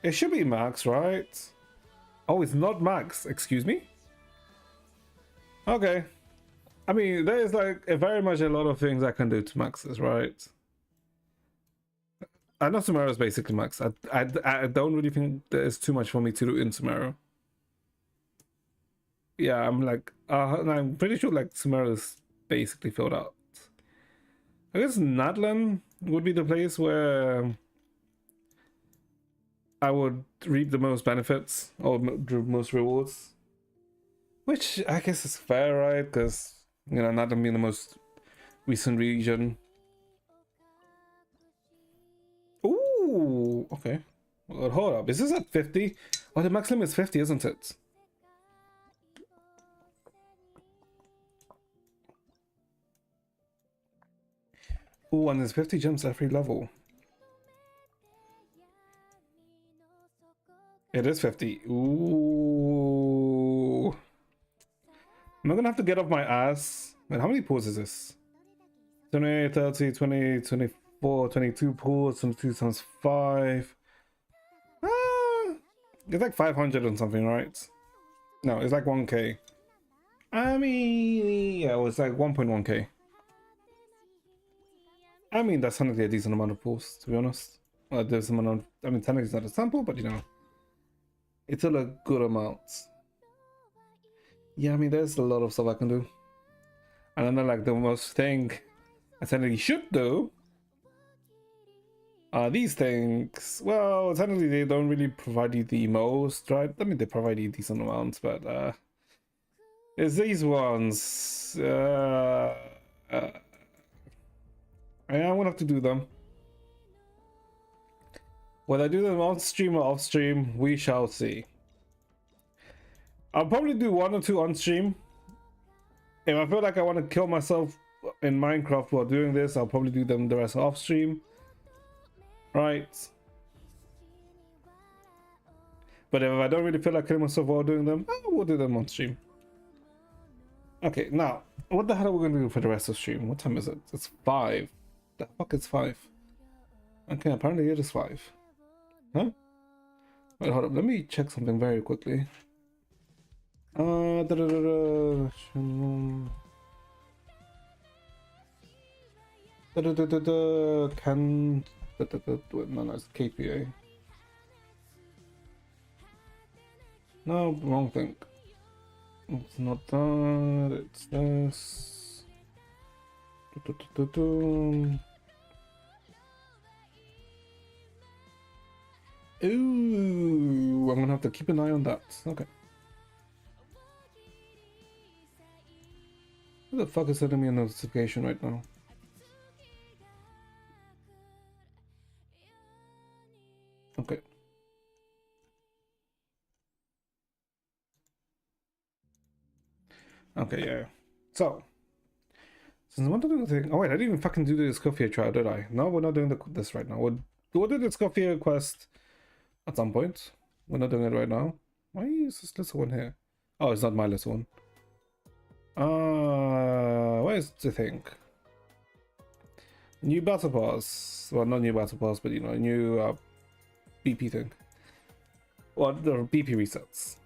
It should be max, right? Oh, it's not max. Excuse me? Okay. I mean, there is like very much a lot of things I can do to max this, right? I know Sumeru is basically max. I don't really think there's too much for me to do in Sumeru. Yeah, I'm pretty sure like Sumeru is basically filled out. I guess Nadlan would be the place where I would reap the most benefits or the most rewards. Which I guess is fair, right? Because, you know, Nadlan being the most recent region. Ooh, okay. Well, hold up. Is this at 50? Oh, the maximum is 50, isn't it? Ooh, and there's 50 gems every level. It is 50. Ooh. Am I gonna have to get off my ass? Man, how many pools is this? 20, 30, 20, 24, 22 pools, 22 times 5. It's like 500 and something, right? No, it's like 1k. I mean, yeah, it was like 1.1k. I mean, that's technically a decent amount of pools, to be honest. There's some amount, I mean, technically it's not a sample, but you know, it's still a good amount. Yeah, I mean, there's a lot of stuff I can do. And then like the most thing I technically should do these things. Well, technically they don't really provide you the most, right? I mean, they provide you decent amounts, but it's these ones. I'm gonna have to do them. Whether I do them on stream or off stream, we shall see. I'll probably do 1 or 2 on stream. If I feel like I want to kill myself in Minecraft while doing this, I'll probably do them the rest off stream. Right. But if I don't really feel like killing myself while doing them, I will do them on stream. Okay, now, what the hell are we going to do for the rest of the stream? What time is it? It's 5. The fuck is 5? Okay, apparently it is 5. Huh? Wait, hold up. Let me check something very quickly. Can no, it's KPA. No, wrong thing. It's not that, it's this. Ooh, I'm gonna have to keep an eye on that. Okay. Who the fuck is sending me a notification right now? Okay. Okay, yeah. So, since I want to do the thing. Oh, wait, I didn't even fucking do the Escoffier trial, did I? No, we're not doing this right now. We'll do the Escoffier quest at some point. We're not doing it right now. Why is this little one here? Oh, it's not my little one. Where's the thing? New battle pass. Well, not new battle pass, but you know, new BP thing. Well, the BP resets.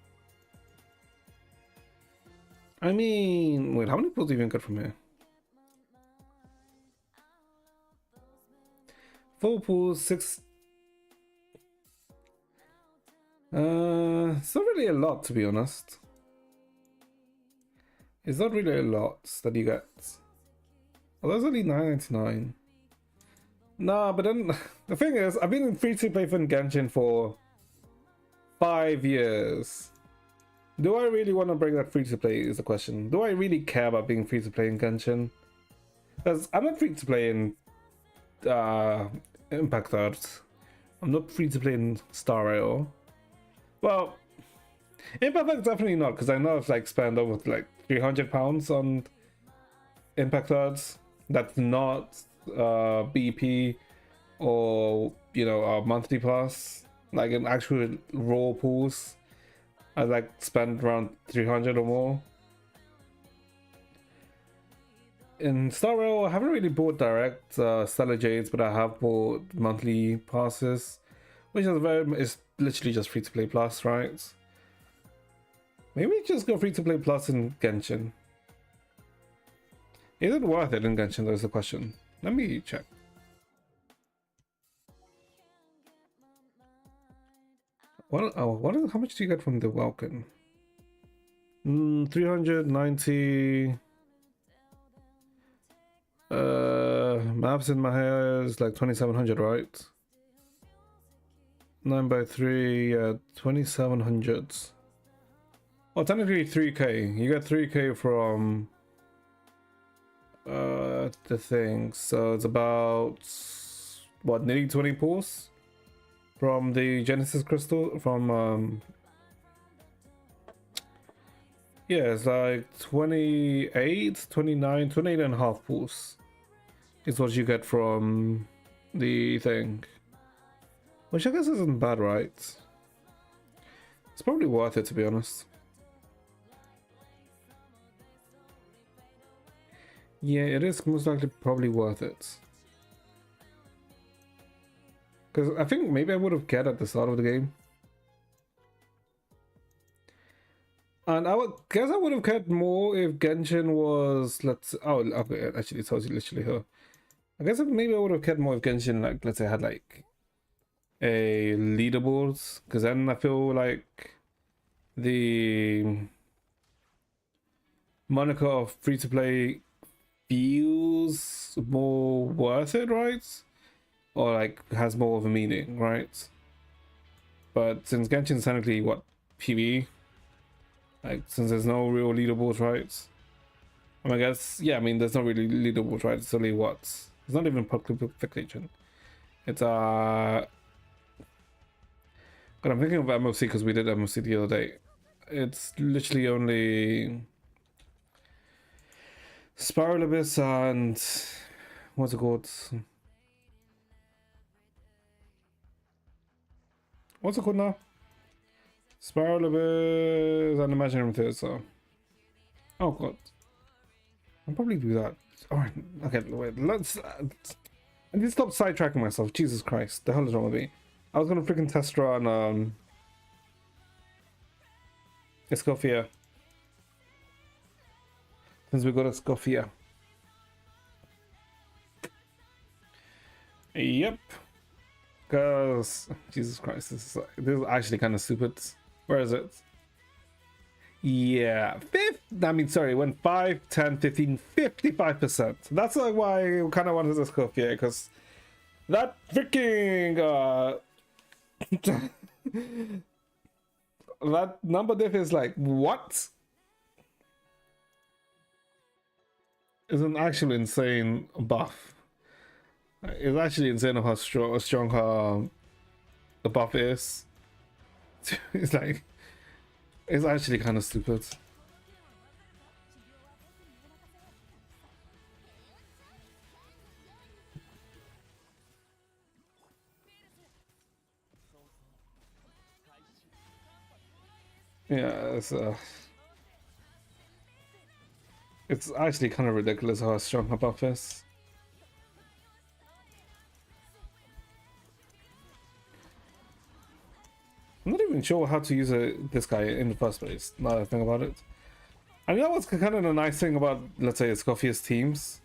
I mean, wait, how many pulls do you even get from here? 4 pulls, 6. It's not really a lot, to be honest. It's not really a lot that you get. Well, that's only $9.99. Nah, but then the thing is, I've been in free-to-play for Genshin for 5 years. Do I really want to bring that free-to-play is the question. Do I really care about being free-to-play in Genshin? Because I'm not free-to-play in Impact Earth. I'm not free-to-play in Star Rail. Well, Impact definitely not, because I know I've like spent over like £300 on Impact Earth. That's not BP or, you know, a monthly pass, like an actual raw pools. I like spent around 300 or more. In Star Rail, I haven't really bought direct Stellar Jades, but I have bought monthly passes, which is literally just free to play plus, right? Maybe just go free to play plus in Genshin. Is it worth it in Genshin? There's the question. Let me check. How much do you get from the Welkin? 390. Maps in my hair is like 2700, right? 9 by 3, 2700. Well, technically 3k. You get 3k from the thing. So it's about what, nearly 20 pulls from the Genesis crystal from yeah, it's like 28, 29, 28 and a half pulls is what you get from the thing. Which I guess isn't bad, right? It's probably worth it, to be honest. Yeah, it is most likely probably worth it. Because I think maybe I would have cared at the start of the game. And I would guess I would have cared more if Genshin was, oh, okay, actually it tells you literally here. I guess maybe I would have cared more if Genshin, like, let's say, had like a leaderboard, because then I feel like the moniker of free to play feels more worth it, right? Or like has more of a meaning, right? But since Genshin's technically what, PvE, like since there's no real leaderboard, right? I mean, I guess, yeah, I mean there's not really leaderboard, right? It's only what, it's not even publication. It's but I'm thinking of MOC because we did MOC the other day. It's literally only Spiral Abyss and what's it called? What's it called now? Spiral Abyss and Imaginary Theater. Oh god. I'll probably do that. Alright, okay, wait, let's I need to stop sidetracking myself. Jesus Christ, the hell is wrong with me? I was gonna freaking test run Escoffier. Since we got Escoffier. Yep. Because Jesus Christ, this is actually kind of stupid. Where is it? Yeah, I mean, sorry, it went 5, 10, 15, 55%. That's like why I kind of wanted this Escoffier, because that freaking that number diff is like, what? Is an actually insane buff. It's actually insane how strong her the buff is. It's like, it's actually kind of stupid. Yeah, it's actually kind of ridiculous how strong her buff is. I'm not even sure how to use this guy in the first place, now that I think about it. And you know what's kind of the nice thing about, let's say, Escoffier's teams?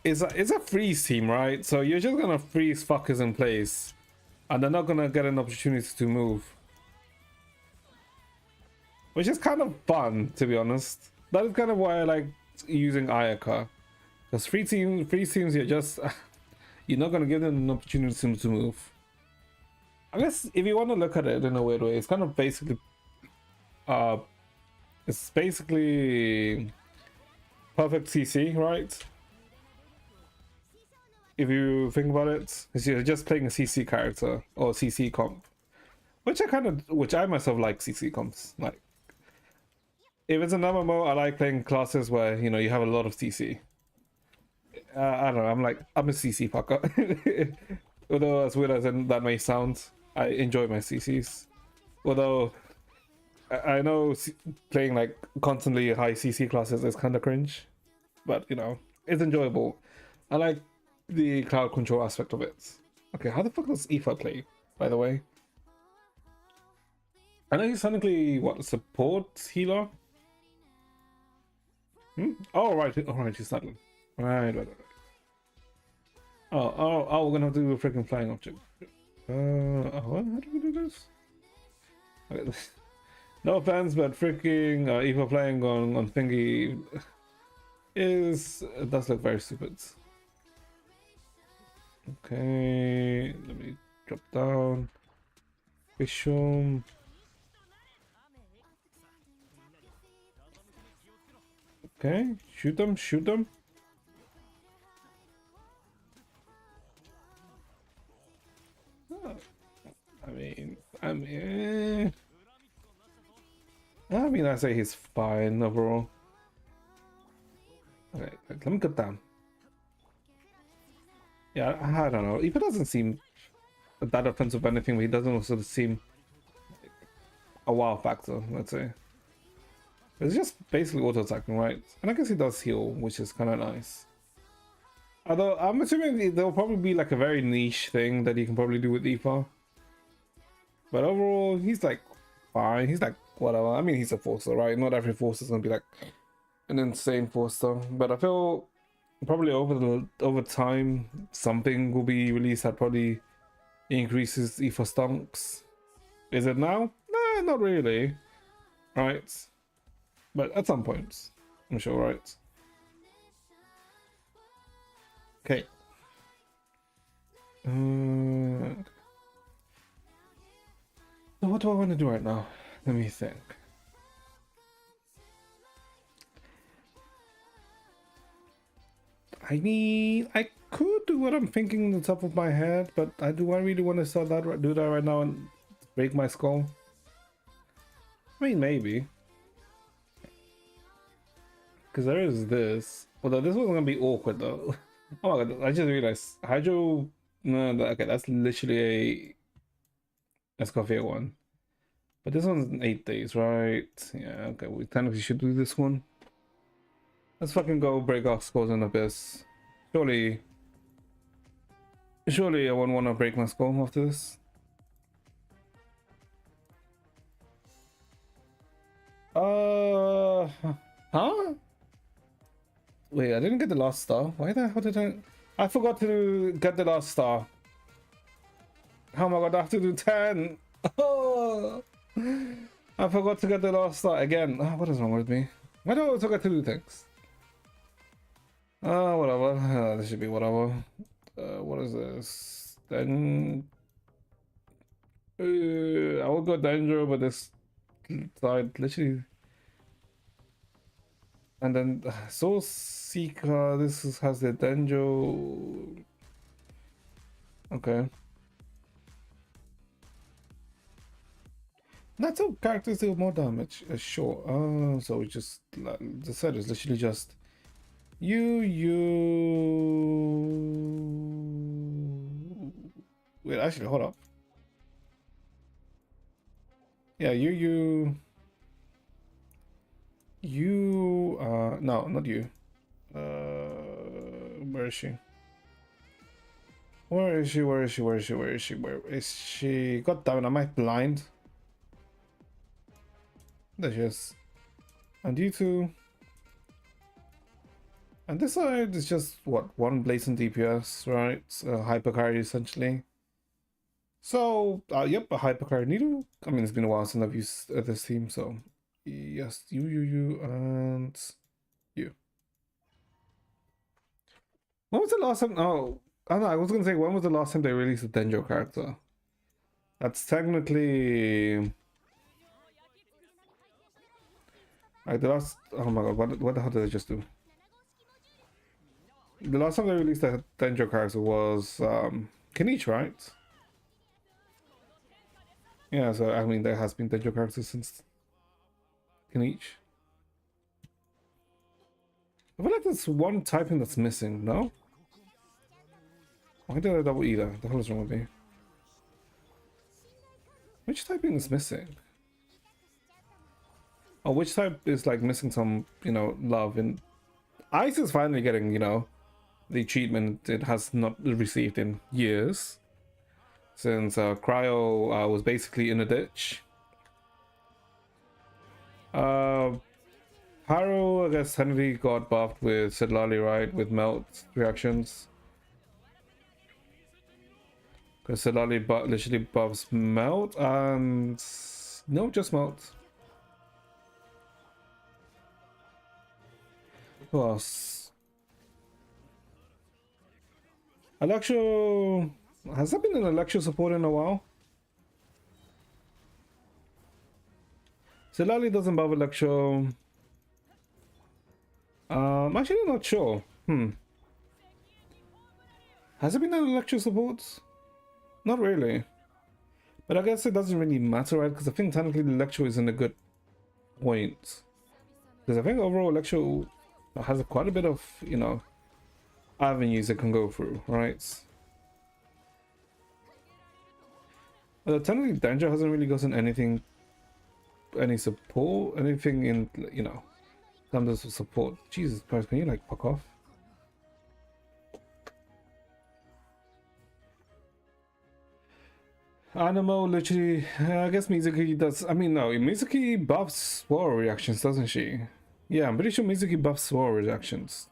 It's a freeze team, right? So you're just gonna freeze fuckers in place, and they're not gonna get an opportunity to move. Which is kind of fun, to be honest. That is kind of why I like using Ayaka. Because freeze teams, you're just... you're not gonna give them an opportunity to move. I guess if you want to look at it in a weird way, it's kind of basically it's basically perfect CC, right? If you think about it, because you're just playing a CC character or CC comp, which I myself like CC comps. Like, if it's an MMO, I like playing classes where, you know, you have a lot of CC. I don't know, I'm a CC fucker. Although as weird as that may sound, I enjoy my CCs. Although I know playing like constantly high CC classes is kind of cringe, but you know, it's enjoyable. I like the crowd control aspect of it. Okay, how the fuck does Aoife play, by the way? I know he's technically what, support healer? Oh right, he's not. Right. Oh, we're gonna do a freaking flying object. How do we do this? Okay. No offense, but freaking Eva playing on thingy it does look very stupid. Okay, let me drop down. Bishop. Okay, shoot them, shoot them. I mean, I say he's fine overall. Okay, let me get down. Yeah, I don't know. If it doesn't seem that offensive or anything, but he doesn't also seem a wow factor, let's say. It's just basically auto attacking, right? And I guess he does heal, which is kind of nice. Although I'm assuming there'll probably be like a very niche thing that you can probably do with Aoife. But overall, he's like fine. He's like whatever. I mean, he's a Forcer, right? Not every Forcer is gonna be like an insane Forcer. But I feel probably over time something will be released that probably increases Aoife stunks. Is it now? Nah, not really. Right? But at some point, I'm sure, right? Okay. So what do I want to do right now? Let me think. I mean, I could do what I'm thinking on the top of my head, but do I really want to do that right now and break my skull? I mean, maybe. Because there is this. Although this one's gonna be awkward though. Oh my god, I just realized Hydro. No, okay, that's literally a Escoffier one. But this one's in 8 days, right? Yeah, okay, we technically should do this one. Let's fucking go break our skulls in Abyss. Surely I won't want to break my skull after this. Huh? Wait, I didn't get the last star. Why the hell did I forgot to get the last star. Oh my god, I have to do 10. Oh, I forgot to get the last star again. Oh, what is wrong with me? Why do I always forget to do things? Whatever. This should be whatever. What is this? Then I will go danger, but this side literally. And then Soul Seeker, has the Denjo. Okay. Not so characters deal more damage. Sure. So it's just the set is literally just you. Wait, actually, hold up. Yeah, you. No, not you. Where is she? Where is she? God damn it, am I blind? There she is. And you two. And this side is just, what, one blatant DPS, right? Hypercarry, essentially. So, yep, a Hypercarry needle. I mean, it's been a while since I've used this team, so... Yes, you, and you. When was the last time? Oh, I don't know. I was gonna say, when was the last time they released a Denjo character? That's technically like the last. Oh my god, what the hell did I just do? The last time they released a Denjo character was Kinich, right? Yeah, so I mean, there has been Denjo characters since Kinich. I feel like there's one typing that's missing, no? Why did I double E there? The hell is wrong with me? Which typing is missing? Oh, which type is like missing some, love? And Ice is finally getting, the treatment it has not received in years. Since Cryo was basically in a ditch. Haru, I guess Henry got buffed with Sidlali, right? With melt reactions. Because Solali literally buffs melt and no, just melt. Who else? Electro. Has there been an Electro support in a while? Solali doesn't buff Electro. Actually not sure. Has there been an Electro support? Not really. But I guess it doesn't really matter, right? Because I think technically the Electro is in a good point. Because I think overall Electro has quite a bit of, you know, avenues it can go through, right? Technically Danger hasn't really gotten anything, any support, anything in, you know, terms of support. Jesus Christ, can you like fuck off? Animo literally, I guess Mizuki does. I mean, no, Mizuki buffs war reactions, doesn't she? Yeah, I'm pretty sure Mizuki buffs war reactions.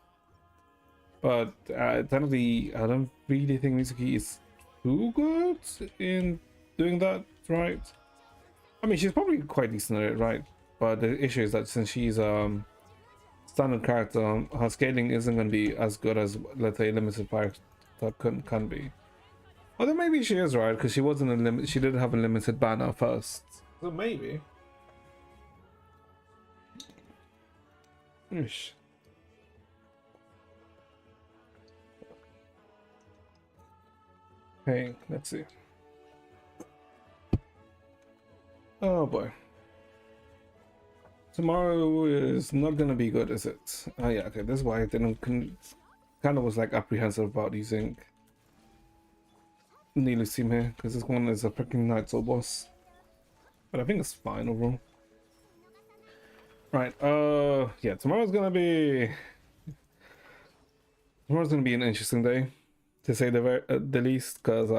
But technically, I don't really think Mizuki is too good in doing that, right? I mean, she's probably quite decent at it, right? But the issue is that since she's standard character, her scaling isn't going to be as good as, let's say, limited fire that can be. Although maybe she is, right? Because she wasn't a limit. She did have a limited banner first, so maybe. Ish. Hey, let's see. Oh boy. Tomorrow is not gonna be good, is it? Oh yeah, okay. This is why I didn't kind of was like apprehensive about using Needless Team here, because this one is a freaking Night Soul boss. But I think it's fine overall. Right, yeah, tomorrow's gonna be an interesting day, to say the least, because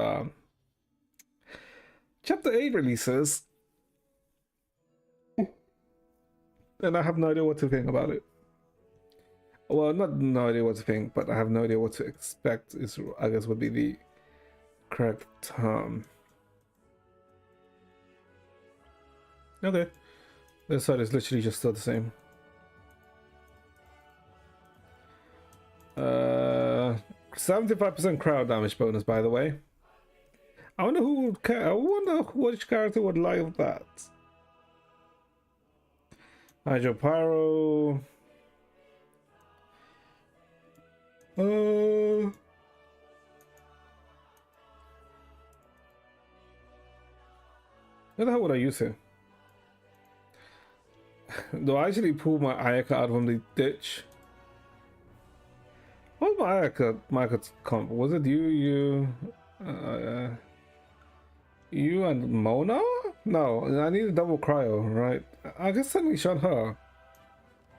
Chapter 8 releases, and I have no idea what to think about it. Well, not no idea what to think, but I have no idea what to expect, is I guess would be the correct term. Okay, this side is literally just still the same. 75% crowd damage bonus, by the way. I wonder who would care. I wonder which character would like that. Hydro Pyro. Where the hell would I use it? Do I actually pull my Ayaka out from the ditch? What was my Ayaka's comp? Was it you and Mona? No, I need a double cryo, right? I guess suddenly Shanha.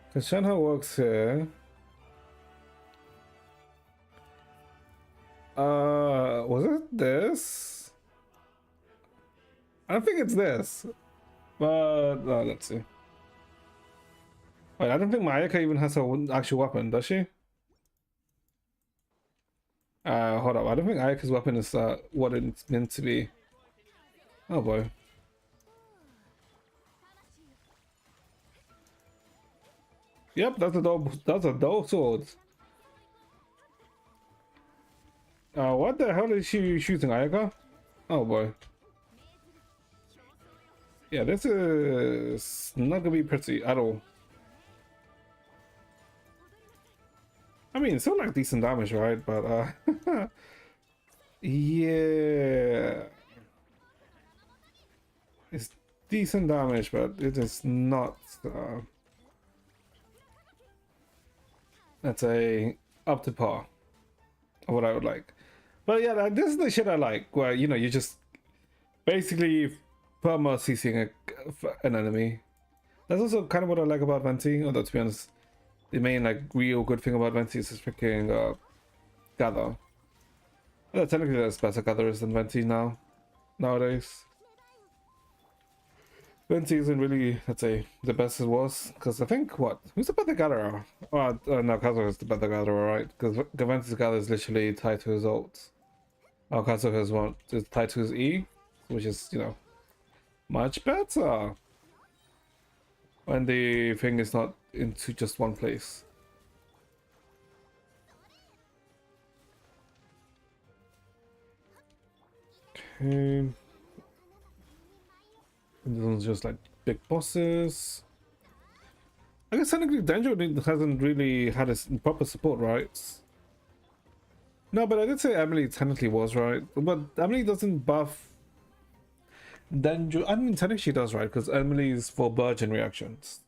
Because Shanha works here. Was it this? I don't think it's this. But let's see. Wait, I don't think my Ayaka even has an actual weapon, does she? Hold up. I don't think Ayaka's weapon is what it's meant to be. Oh boy. Yep, that's a dope sword. What the hell is she shooting, Ayaka? Oh boy. Yeah, this is not gonna be pretty at all. I mean, it's still like decent damage, right? But yeah, it's decent damage, but it is not. Let's say up to par of what I would like. But yeah, this is the shit I like, where you know you just basically perma CCing an enemy. That's also kind of what I like about Venti, although to be honest, the main like real good thing about Venti is his freaking gather. Well, technically there's better gatherers than Venti nowadays. Venti isn't really, let's say, the best it was, because I think who's the better gatherer? Oh, no, Kazuha is the better gatherer, right? Because Venti's gather is literally tied to his ult. Oh, Katsuka is what is tied to his E, which is, you know, much better when the thing is not into just one place. Okay. And this one's just like big bosses. I guess technically Danjo hasn't really had a proper support, right? No, but I did say Emily technically was, right? But Emily doesn't buff Danjo. I mean, technically she does, right? Because Emily's for Burgeon reactions.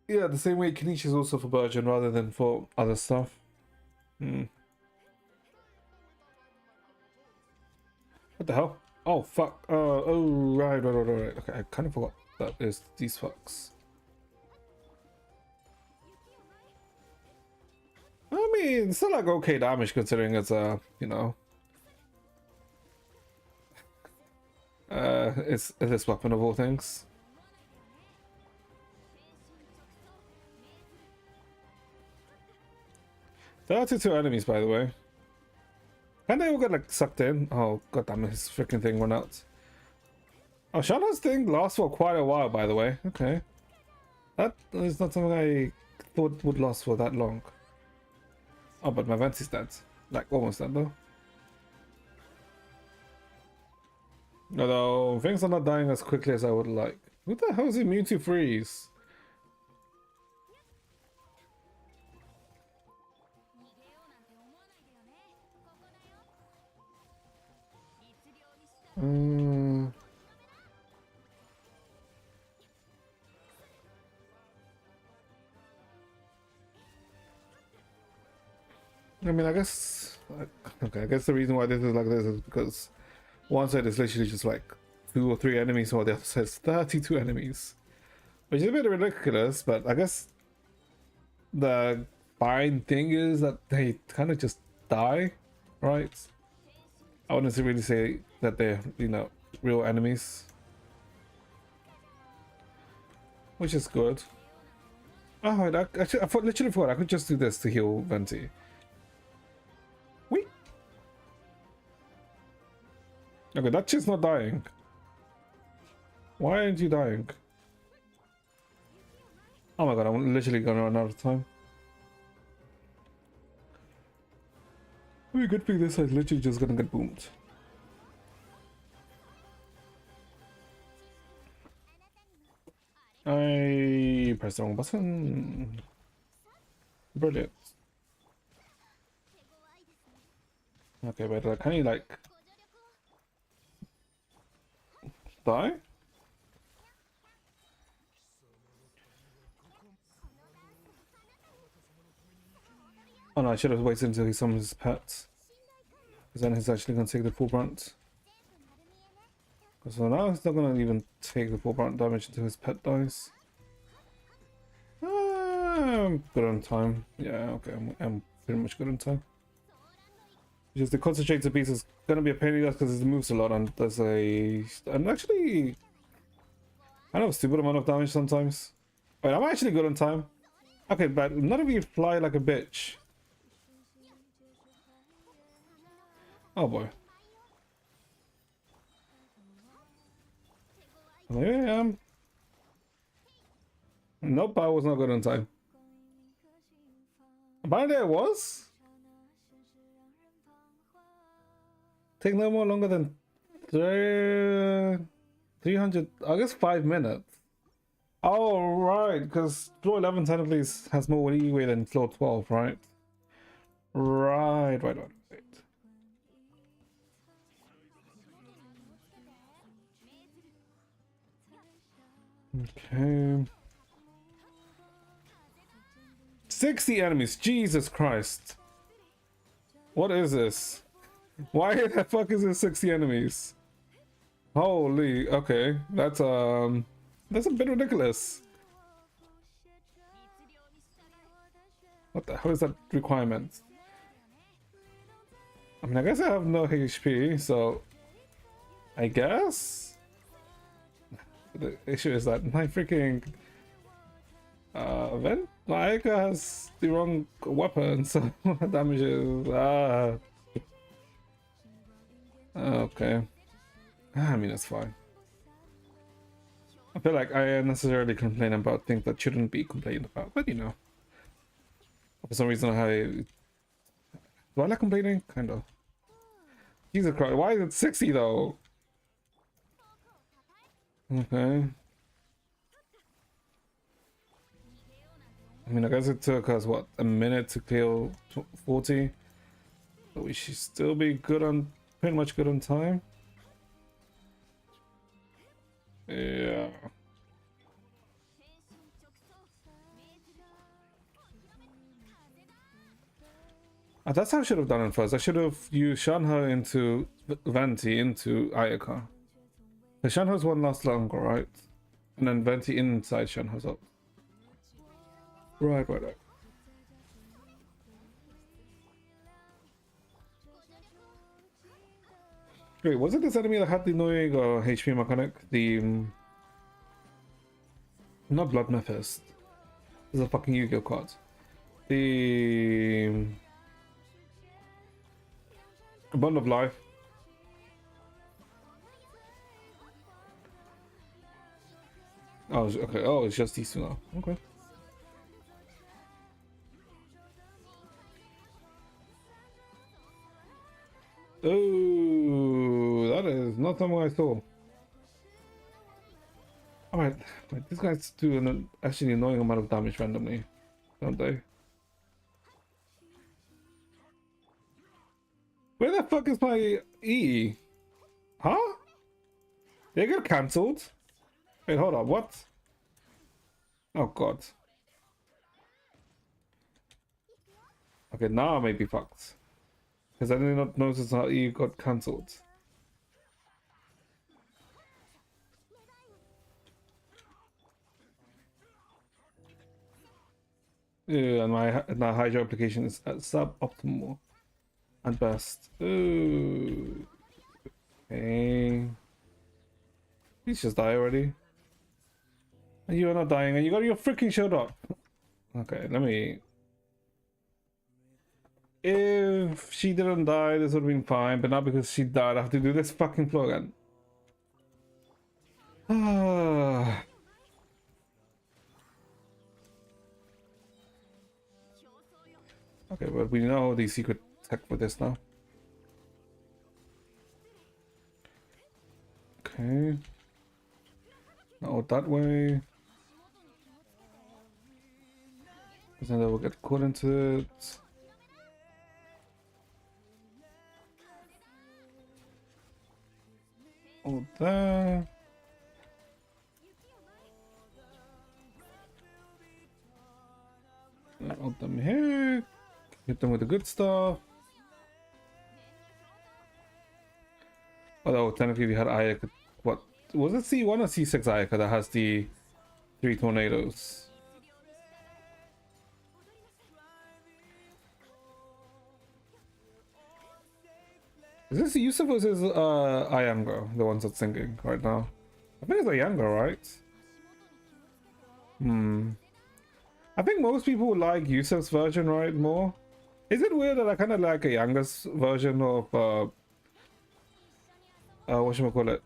Yeah, the same way Kanichi is also for Burgeon rather than for other stuff. What the hell? Oh, fuck. Oh, right. Okay, I kind of forgot that is these fucks. I mean, it's still like okay damage considering it's you know, it's this weapon of all things. There are two enemies, by the way. And they all get like sucked in. Oh god damn it, his freaking thing went out. Oh, Shana's thing lasts for quite a while, by the way. Okay. That is not something I thought would last for that long. Oh, but my Venti's dead. Like, almost dead, though. Although, things are not dying as quickly as I would like. Who the hell is immune to freeze? I mean, I guess... Okay, I guess the reason why this is like this is because one side is literally just like 2 or 3 enemies, while the other side is 32 enemies. Which is a bit ridiculous, but I guess the fine thing is that they kind of just die, right? I wouldn't really say that they're, you know, real enemies. Which is good. Oh, I literally forgot I could just do this to heal Venti. Wait. Okay, that shit's not dying. Why aren't you dying? Oh my god, I'm literally gonna run out of time. We good thing this is literally just gonna get boomed. I pressed the wrong button. Brilliant. Okay, but can you like die? Oh no, I should have waited until he summons his pets. Because then he's actually going to take the full brunt. So now he's not going to even take the full brunt damage until his pet dies. I'm good on time. Yeah, okay, I'm pretty much good on time. Just the concentrated piece is going to be a pain in the ass because it moves a lot and there's an actually I know a stupid amount of damage sometimes. Wait, I'm actually good on time. Okay, but none of you fly like a bitch. Oh boy. Maybe I am. Nope, I was not good on time. Apparently I was. Take no more longer than 300, I guess 5 minutes. Oh, right, because floor 11 technically has more leeway than floor 12, right? Right. Okay. 60 enemies, Jesus Christ. What is this? Why the fuck is there 60 enemies? Holy, okay. That's a bit ridiculous. What the hell is that requirement? I mean, I guess I have no HP, so I guess the issue is that my freaking vent My Aika has the wrong weapon, so damages. Okay. I mean, it's fine. I feel like I unnecessarily complain about things that shouldn't be complained about, but you know, for some reason do I like complaining? Kind of. Jesus Christ, why is it 60 though? Okay. I mean, I guess it took us what, a minute to kill 40, so we should still be good on, pretty much good on time. Yeah. That's how I should have done it first. I should have used Shanha into Venti into Ayaka. The Shanha's one lasts longer, right? And then Venti inside Shanha's up. Right. Wait, was it this enemy that had the annoying HP mechanic? The not Blood Mephist. This is a fucking Yu-Gi-Oh card. The Bond of Life. Oh, okay. Oh, it's just these two now. Okay. Oh, that is not something I saw. Alright, these guys do an actually annoying amount of damage randomly, don't they? Where the fuck is my E? Huh? They got cancelled? Wait, hold on, what? Oh god. Okay, now I may be fucked. Because I did not notice how E got cancelled. Yeah, and my hydro application is at suboptimal at best. Ooh. Okay. Please just die already. And you are not dying, and you got your freaking shield up. Okay, let me. If she didn't die, this would have been fine, but not because she died. I have to do this fucking floor again. Ah. Okay, but we know the secret tech for this now. Okay. Now that way. Because then they will get caught into it. All there. All them here. Hit them with the good stuff. Although technically we had Ayaka. What was it? C1 or C6 Ayaka that has the 3 tornadoes? Is this Yusuf or is this Ayango, the ones that's singing right now? I think it's Ayango, right? I think most people like Yusuf's version, right, more? Is it weird that I kind of like Ayango's version of whatchamacallit,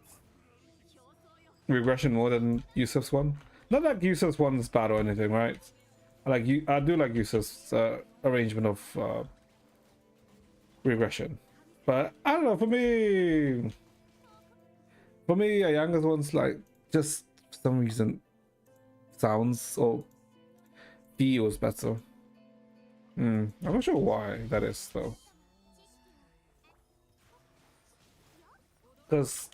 regression more than Yusuf's one? Not like Yusuf's one's bad or anything, right? I do like Yusuf's arrangement of regression. But I don't know, for me Ayanga's one's like just for some reason sounds or feels better. I'm not sure why that is though. Because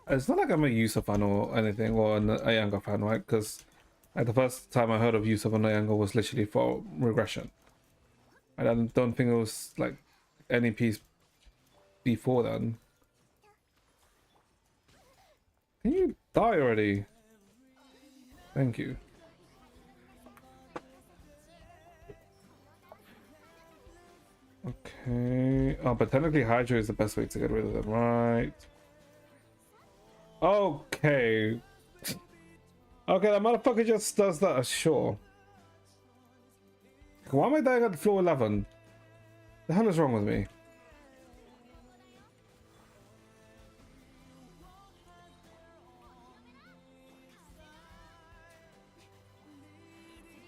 it's not like I'm a Yusuf fan or anything, or an Ayanga fan, right? Because like, the first time I heard of Yusuf and Ayanga was literally for regression. I don't think it was like any piece before then. Can you die already? Thank you. Okay. Oh, but technically Hydra is the best way to get rid of them, right? Okay. Okay, that motherfucker just does that, sure. why am I dying at floor 11? The hell is wrong with me?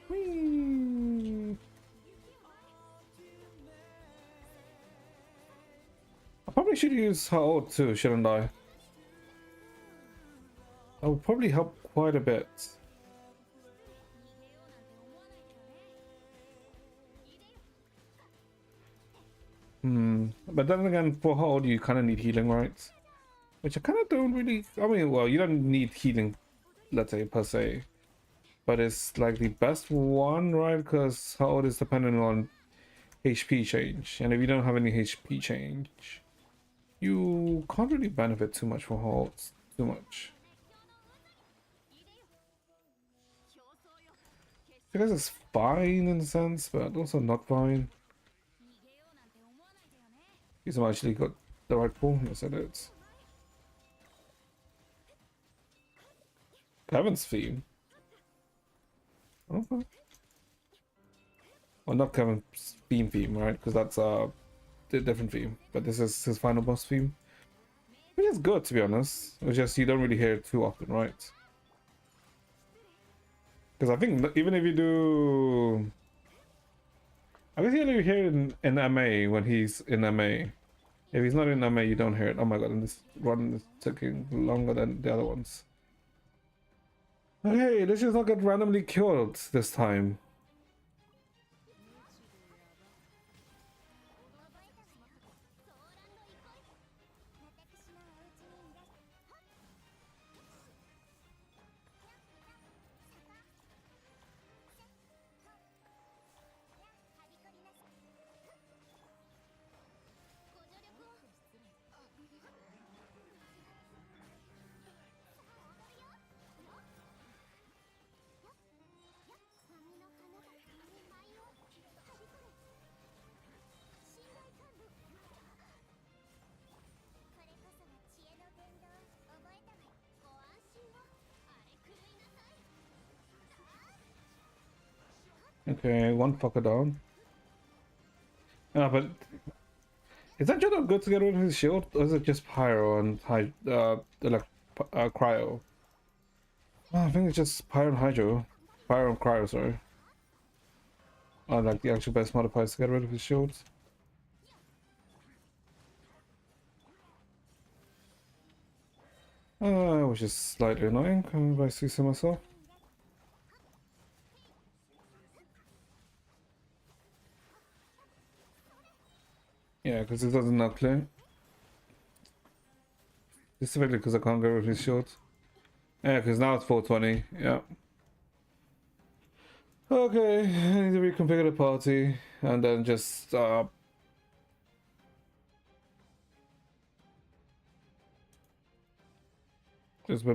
Whee! I probably should use her ult too, shouldn't I? That would probably help quite a bit. But then again, for her ult, you kind of need healing, right? Which I kind of don't really... I mean, well, you don't need healing, let's say, per se. But it's like the best one, right? Because her ult is dependent on HP change. And if you don't have any HP change, you can't really benefit too much from her ult. Too much. I guess it's fine in a sense, but also not fine. These have actually got the right pull. Yes, it is. Kevin's theme. Okay. Well, not Kevin's theme, right? Because that's a different theme. But this is his final boss theme. Which is good, to be honest. It's just you don't really hear it too often, right? Because I think even if you do... I guess you only hear it in MA when he's in MA. If he's not in MA, you don't hear it. Oh my god, and this run is taking longer than the other ones. Okay, let's just not get randomly killed this time. Okay, one fucker down. But is that just not good to get rid of his shield, or is it just pyro and cryo? Oh, I think it's just pyro and hydro, pyro and cryo. Sorry. Are like the actual best modifiers to get rid of his shields. Which is slightly annoying if I see so myself. Yeah, because it doesn't not clear. Specifically because I can't get rid of his shield. Yeah, because now it's 420. Yeah. Okay, I need to reconfigure the party and then just with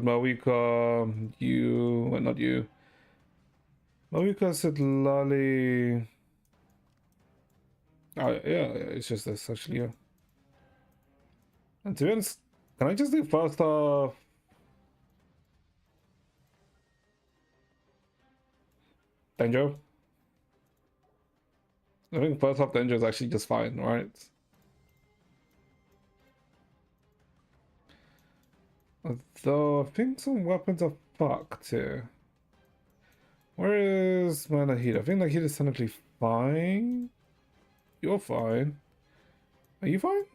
Mawika, you, well, not you. Mawika said Lali. Oh yeah, it's just this actually. Yeah. And to be honest, can I just do first half? Danger. I think first half danger is actually just fine, right? Though I think some weapons are fucked here. Where is my Nahida? I think Nahida is technically fine. You're fine. Are you fine?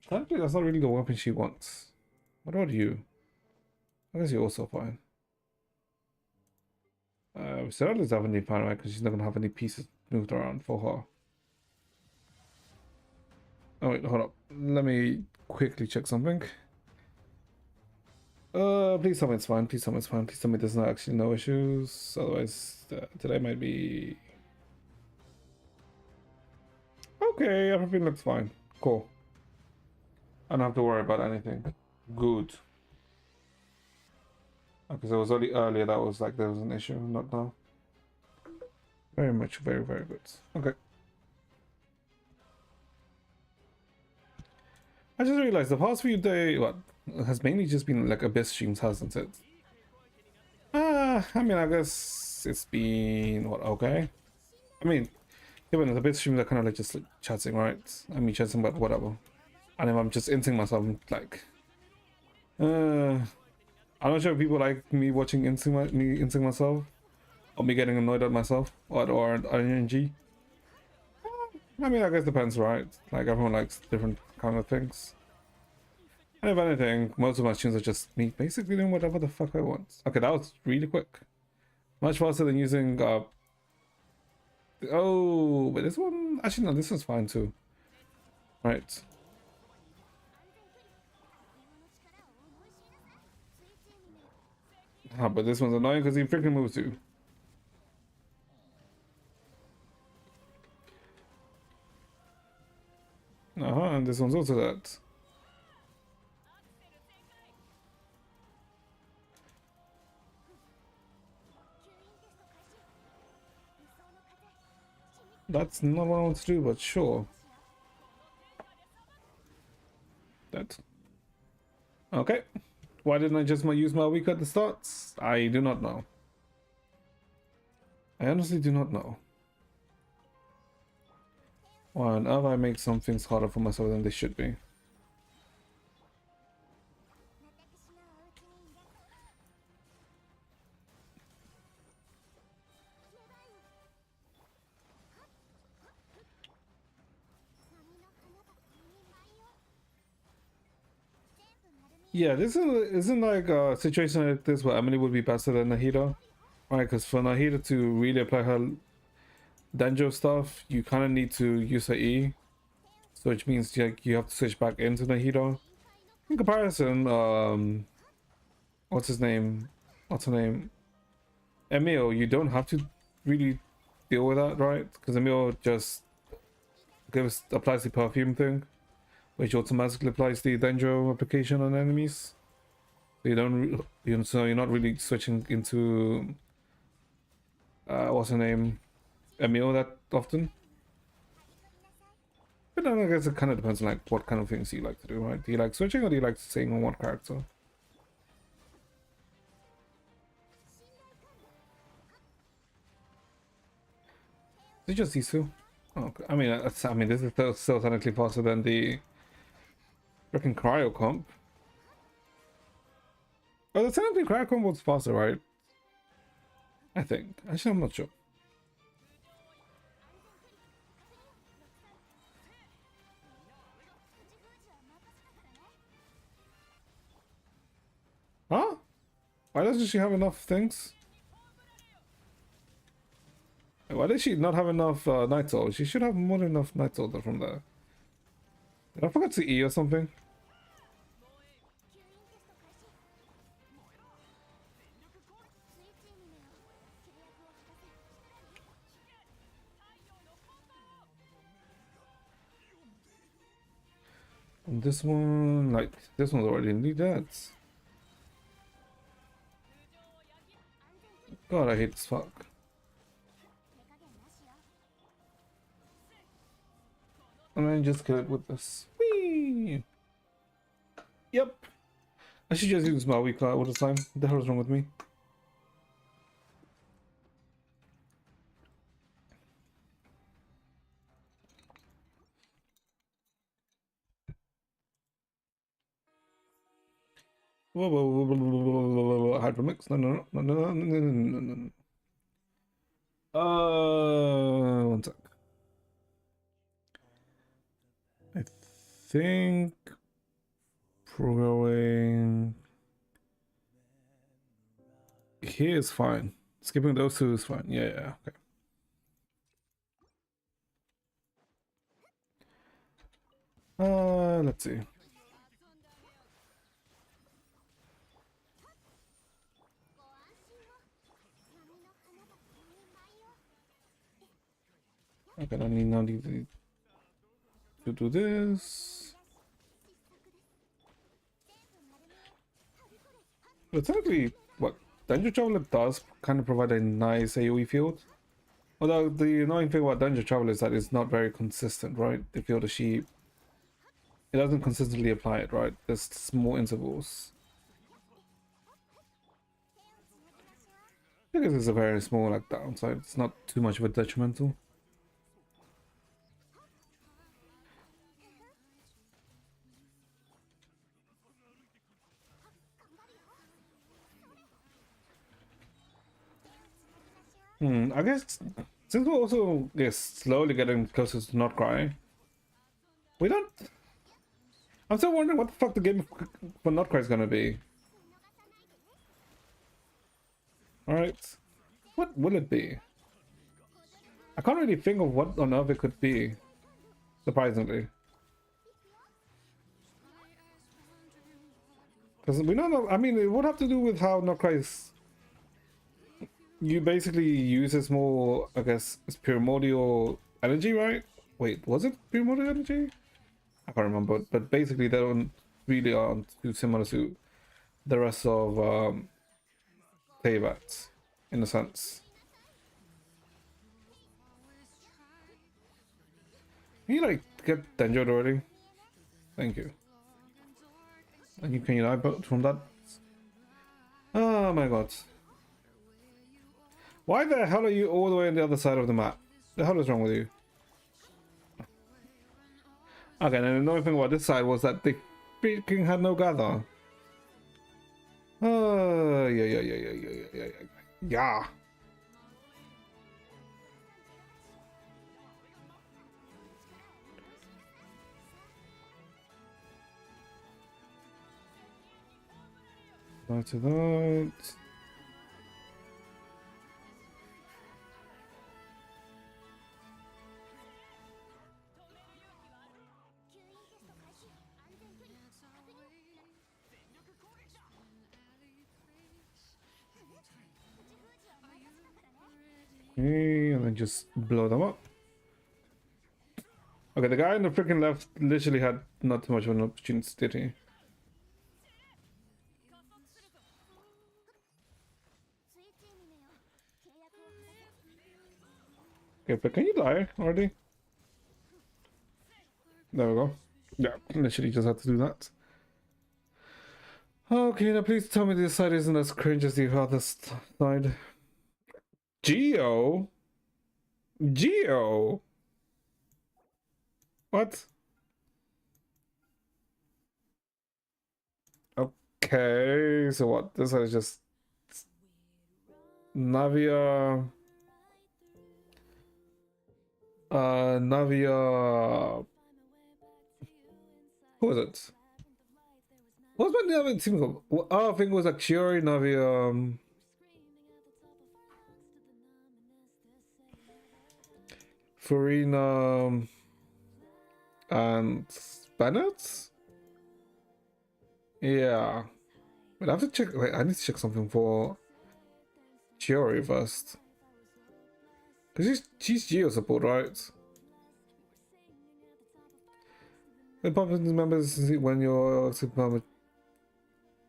Technically, that's not really the weapon she wants. What about you? I guess you're also fine. Sarah is definitely fine, right? Because she's not gonna have any pieces moved around for her. Oh wait, hold up. Let me quickly check something. Please tell me it's fine. Please tell me it's fine. Please tell me there's not actually no issues. Otherwise, today might be... Okay, everything looks fine. Cool. I don't have to worry about anything. Good. Because it was only earlier that was like there was an issue, not now. Very much, very, very good. Okay. I just realized the past few days, what, has mainly just been like Abyss streams, hasn't it? I mean, I guess it's been, what, okay? I mean, given the bit stream, they're kind of like just like chatting, right? I mean, chatting about whatever. And if I'm just inting myself, I'm like, I'm not sure if people like me watching me inting myself, or me getting annoyed at myself, or ING. I mean, I guess it depends, right? Like everyone likes different kind of things. And if anything, most of my streams are just me basically doing whatever the fuck I want. Okay, that was really quick. Much faster than using oh, but this one actually no, this one's fine too. Right. Ah, but this one's annoying because he freaking moves too. And this one's also that. That's not what I want to do, but sure. That. Okay. Why didn't I just use my week at the start? I do not know. I honestly do not know. Why on earth I make some things harder for myself than they should be. Yeah, this isn't like a situation like this where Emily would be better than Nahida, right? Because for Nahida to really apply her Danjo stuff, you kind of need to use her E, so which means like you have to switch back into Nahida. In comparison, what's his name? What's her name? Emil, you don't have to really deal with that, right? Because Emil just applies the perfume thing, which automatically applies the Danjo application on enemies. So you don't, so you're not really switching into what's her name, Emil that often. But then I guess it kind of depends on like what kind of things you like to do, right? Do you like switching or do you like staying on one character? Is it just these two? Oh, okay. I mean, this is still technically faster than the freaking cryo comp. Oh, the technically cryo comp was faster, right? I think. Actually, I'm not sure. Huh? Why doesn't she have enough things? Why does she not have enough Nitro? She should have more than enough Nitro from there. Did I forget to E or something? And this one, like, this one's already need that. God, I hate this fuck. And then just kill it with this. Whee! Yep. I should just use my weak all the time. What the hell is wrong with me? Whoa, whoa, whoa, whoa, whoa, whoa, Hydromix? No, no, no, no, no, no, no, no, no. One sec. I think going here is fine. Skipping those two is fine. Yeah, yeah, okay. Let's see. Okay, I need to do this. But technically, what Dungeon Traveler does kind of provide a nice AoE field. Although the annoying thing about Dungeon Traveler is that it's not very consistent, right? The field of sheep. It doesn't consistently apply it, right? There's small intervals. I guess it's a very small like downside. It's not too much of a detrimental. I guess since we're also slowly getting closer to not cry, we don't. I'm still wondering what the fuck the game for not cry is gonna be. All right, what will it be? I can't really think of what on earth it could be. Surprisingly, because we don't know. I mean, it would have to do with how not cry is. You basically use this more, I guess, it's primordial energy, right? Wait, was it primordial energy? I can't remember, but basically they don't really aren't too similar to the rest of Teyvat, in a sense. Can you like get Denjoed already? Thank you. And you can you both from that? Oh my god. Why the hell are you all the way on the other side of the map? The hell is wrong with you? Okay, and the annoying thing about this side was that they freaking had no gather. Yeah. Back to that. Okay, and then just blow them up. Okay, the guy on the freaking left literally had not too much of an opportunity, did he? Okay, but can you die already? There we go. Yeah, literally just had to do that. Okay, now please tell me this side isn't as cringe as the other side. Geo? Geo? What? Okay, so what? This is just Navia. Navia. Who was it? What was my Navia team called? Oh, I think it was like Shiori, Navia. Farina. And Bennett? Yeah. But I have to check. Wait, I need to check something for Shiori first. Because she's Geo support, right? The pumping members when you're super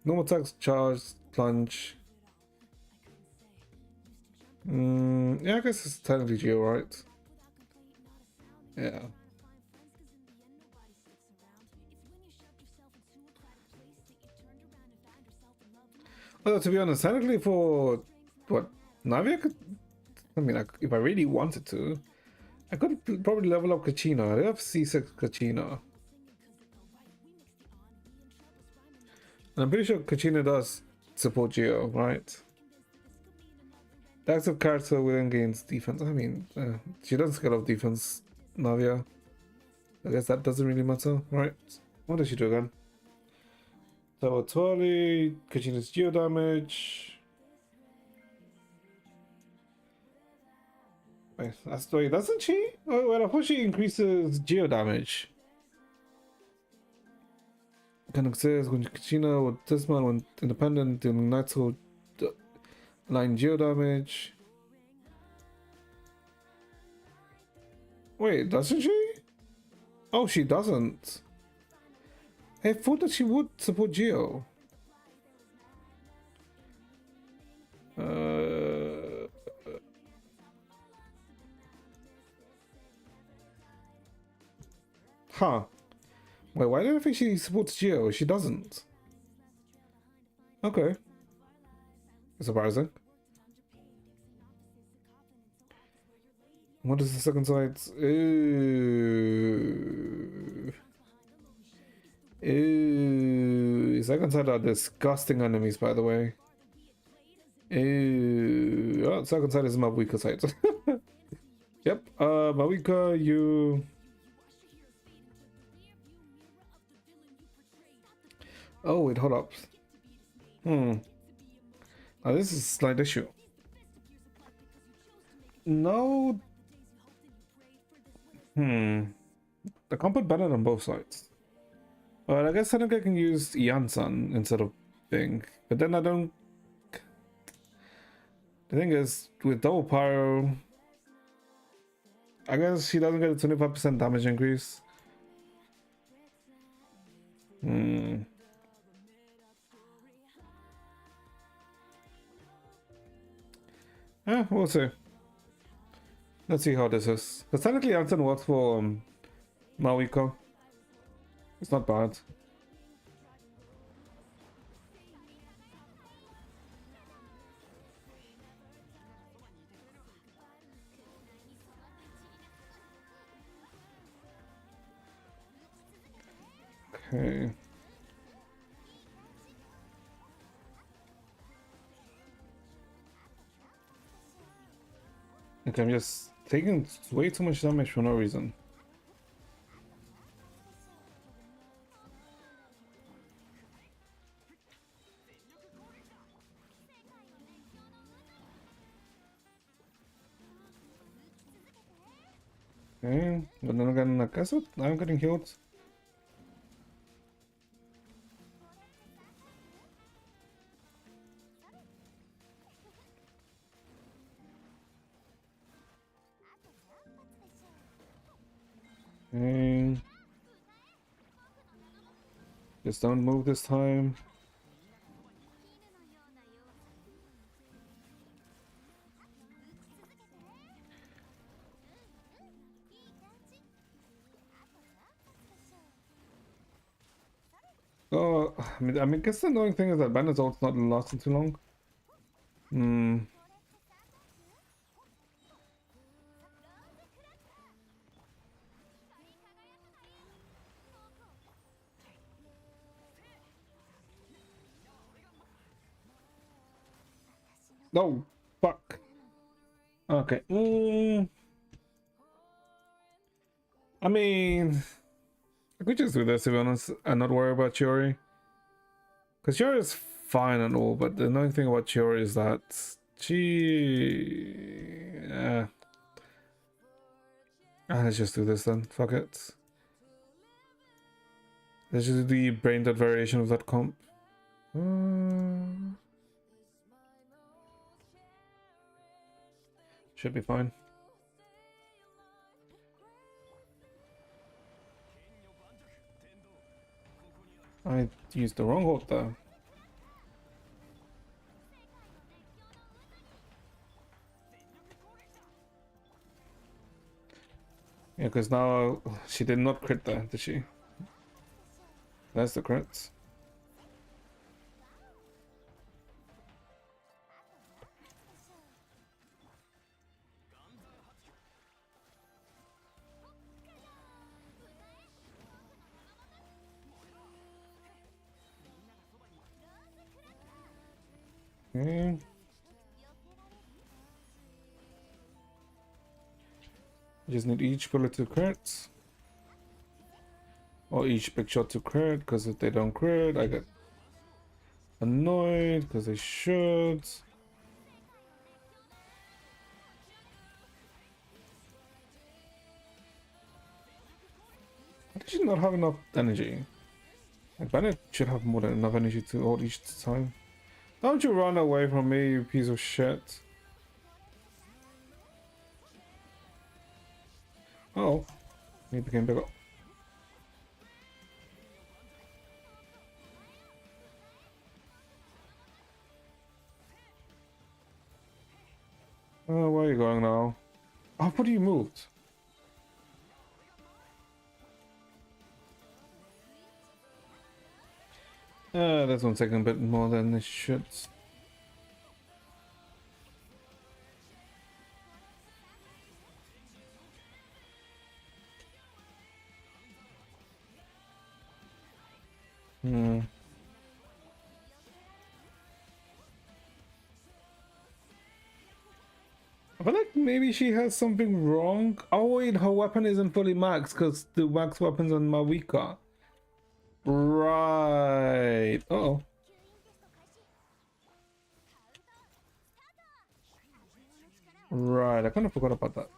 normal attacks, charge, plunge. Yeah, I guess it's technically Geo, right? Yeah. Although to be honest, technically for what Navia could, I mean, if I really wanted to, I could probably level up Kachina. I have C6 Kachina. And I'm pretty sure Kachina does support Geo, right? The active character within gains defense. I mean, she doesn't scale off defense, Navia. I guess that doesn't really matter, right? What does she do again? So Twirly, Kachina's Geo damage. Wait, doesn't she? Oh, wait, I thought she increases Geo damage. Can says when Kachina with this man when independent in natural line Geo damage. Wait, doesn't she? Oh, she doesn't. I thought that she would support Geo. Huh. Wait, why do I think she supports Geo? She doesn't. Okay. Surprising. What is the second side? Ooh. Ooh. Second side are disgusting enemies, by the way. Ooh. Yeah, second side is my weaker side. Yep, Mawika, you... Oh, wait, hold up. Now this is a slight issue. No... I can't put Bennett on both sides. But I guess I think I can use Yansan instead of Bing. But then I don't... The thing is, with double pyro... I guess she doesn't get a 25% damage increase. We'll see. Let's see how this is. Because technically Yansan works for Mawiko. It's not bad. Okay. Okay, I'm just taking way too much damage for no reason. Okay, but then again, I guess what? I'm getting healed. Okay. Just don't move this time. Oh, I mean, guess the annoying thing is that Bandit's ult's not lasting too long. No, fuck. Okay. I mean, I could just do this to be honest and not worry about Chiori. Because Chiori is fine and all, but the annoying thing about Chiori is that she... let's just do this then. Fuck it. Let's just do the brain dead variation of that comp. Should be fine. I used the wrong hold there. Yeah, because now she did not crit there, did she? That's the crits. Okay. Just need each bullet to crit. Or each big shot to crit, because if they don't crit, I get annoyed, because they should. Why does she not have enough energy? Like, Bennett should have more than enough energy to hold each time. Don't you run away from me, you piece of shit. Oh, he became bigger. Oh, where are you going now? Oh, what do you moved? This one's taking a bit more than it should. I feel like maybe she has something wrong. Oh wait, her weapon isn't fully maxed because the max weapons on my weaker. Right. Uh oh. Right, I kind of forgot about that.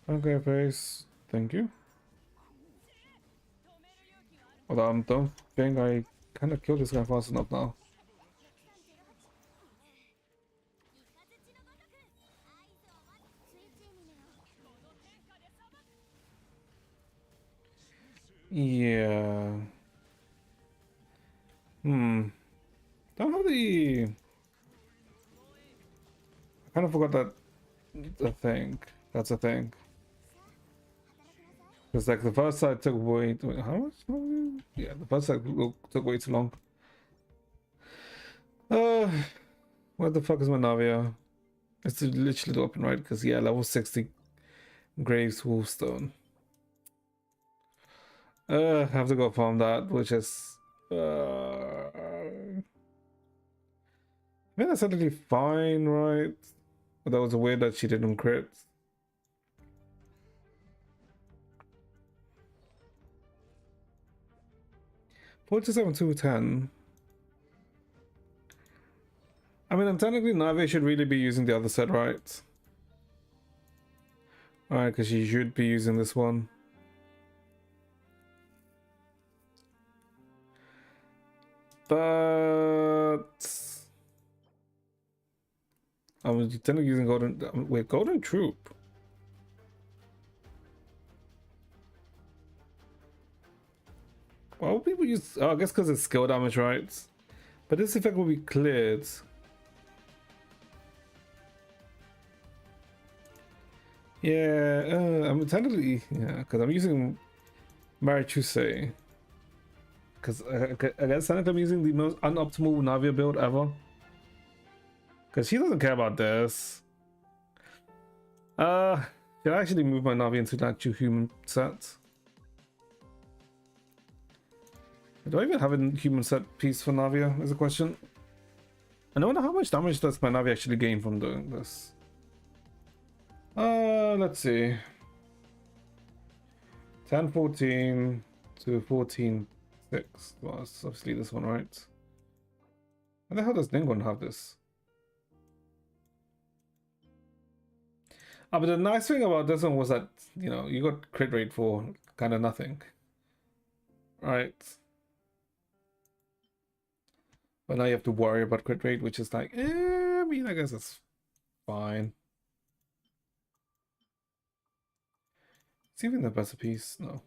Okay, face. Thank you. Although I don't think I kind of killed this guy fast enough now. Yeah. Don't have the... I kind of forgot that the thing. That's a thing. Because like the first side took way too... How much? Yeah, the first side took way too long. What the fuck is my Navia? It's literally the open, right? Because yeah, level 60 Graves Wolfstone. I have to go farm that, which is... I mean, that's totally fine, right? But that was weird that she didn't crit. $47 210. I mean, technically Na'Vi should really be using the other set, right? Alright, because she should be using this one. But... I was technically using Golden... Wait, Golden Troop? Why would people use... Oh, I guess because it's skill damage, right? But this effect will be cleared. Yeah, I'm technically... Yeah, because I'm using Marichuse. Because I guess technically I'm using the most unoptimal Navia build ever. Because she doesn't care about this. Should I actually move my Navi into an actual human set? Do I even have a human set piece for Navia is a question. And I wonder how much damage does my Navi actually gain from doing this? Let's see. 10, 14 to 14, 6. Well, it's obviously this one, right? How the hell does Ningon have this? But the nice thing about this one was that, you know, you got crit rate for kind of nothing. Right? But now you have to worry about crit rate, which is like, I mean, I guess it's fine. It's even the best piece, no.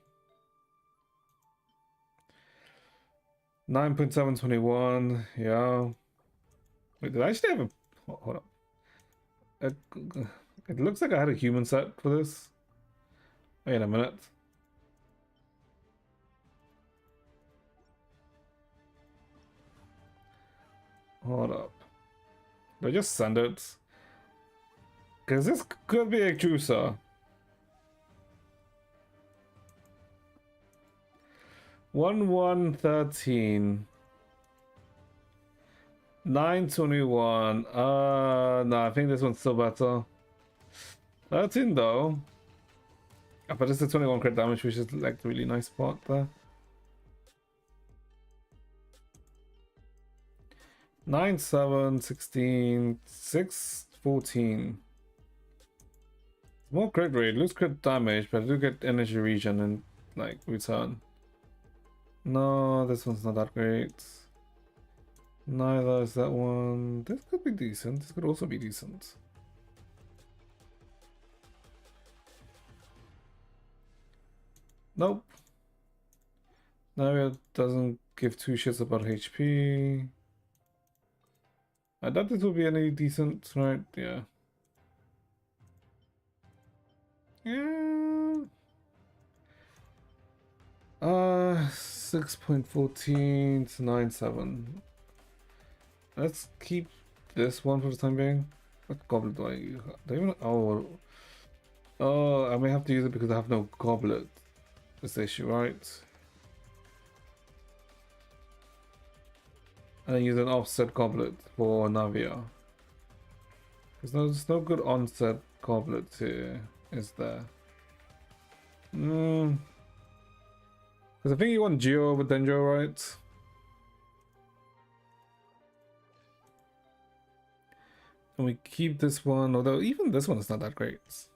9.721, yeah. Wait, did I actually have a... Hold up. It looks like I had a human set for this. Wait a minute. Hold up. Did I just send it? Because this could be a juicer. 1113. 921. No, I think this one's still better. 13 though. But it's a 21 crit damage, which is like the really nice part there. 9, 7, 16, 6, 14. More crit rate, lose crit damage, but I do get energy regen and like return. No, this one's not that great. Neither is that one. This could be decent. This could also be decent. Nope. Now it doesn't give two shits about HP. I doubt this will be any decent, right? Yeah. Yeah. 6.14 to 9.7. Let's keep this one for the time being. What goblet do I use? Do I even... Oh, I may have to use it because I have no goblet. That's the issue, right? And then use an offset goblet for Navia. There's no good onset goblet here, is there? Because I think you want Geo over Denjo, right? And we keep this one, although even this one is not that great. Is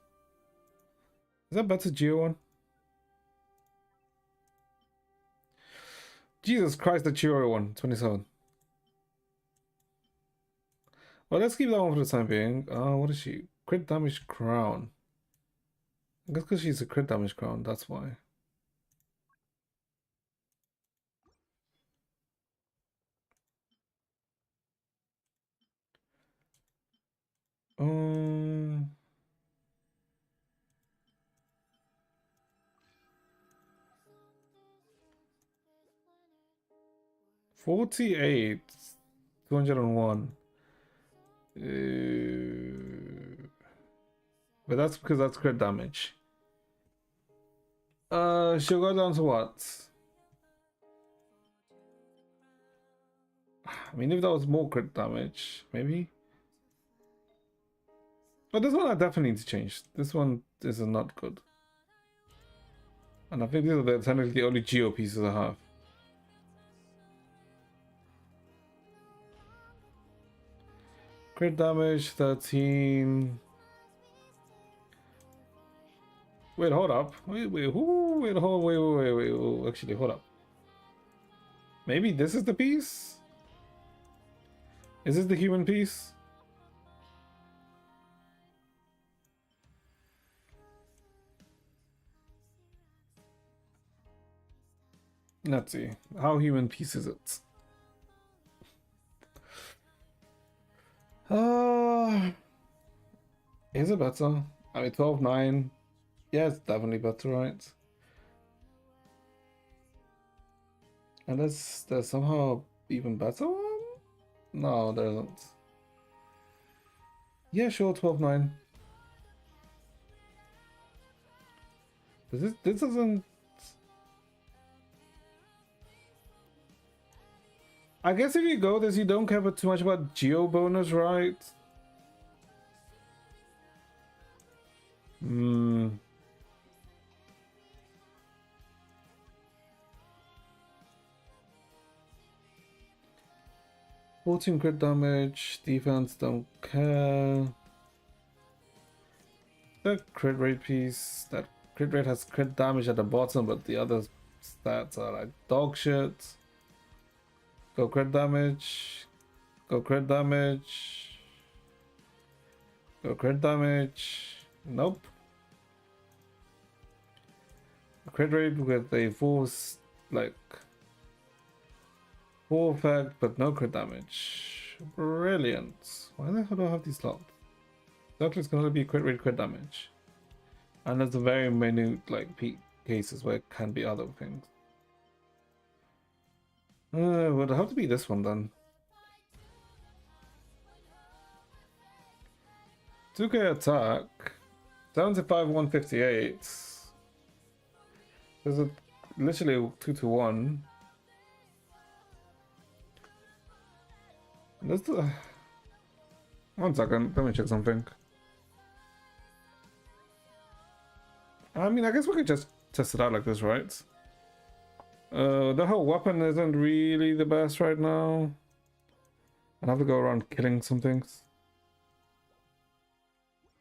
that better Geo one? Jesus Christ, the Chiro one, 27. Well, let's keep that one for the time being. What is she? Crit damage crown. I guess because she's a crit damage crown, that's why. Um, 48, 201. But that's because that's crit damage. She'll go down to what? I mean, if that was more crit damage, maybe. But this one I definitely need to change. This one is not good. And I think these are technically the only Geo pieces I have. Crit damage 13. Wait, hold up. Wait. Actually, hold up. Maybe this is the piece? Is this the human piece? Let's see. How human piece is it? Is it better? I mean, 12.9. Yeah, it's definitely better, right? And there's somehow even better one? No, there isn't. Yeah, sure, 12.9. This doesn't. I guess if you go this, you don't care too much about Geo bonus, right? 14 crit damage, defense, don't care. The crit rate piece, that crit rate has crit damage at the bottom, but the other stats are like dog shit. Go crit damage. Go crit damage. Go crit damage. Nope. Crit rate with a full, like, full effect, but no crit damage. Brilliant. Why the hell do I have these locked? Doctor is going to be crit rate, crit damage. And there's a very minute, like, peak cases where it can be other things. Would have to be this one then. 2k attack. 75, 158. There's a literally 2 to 1. Let's 1 second, let me check something. I mean, I guess we could just test it out like this, right? The whole weapon isn't really the best right now. I'll have to go around killing some things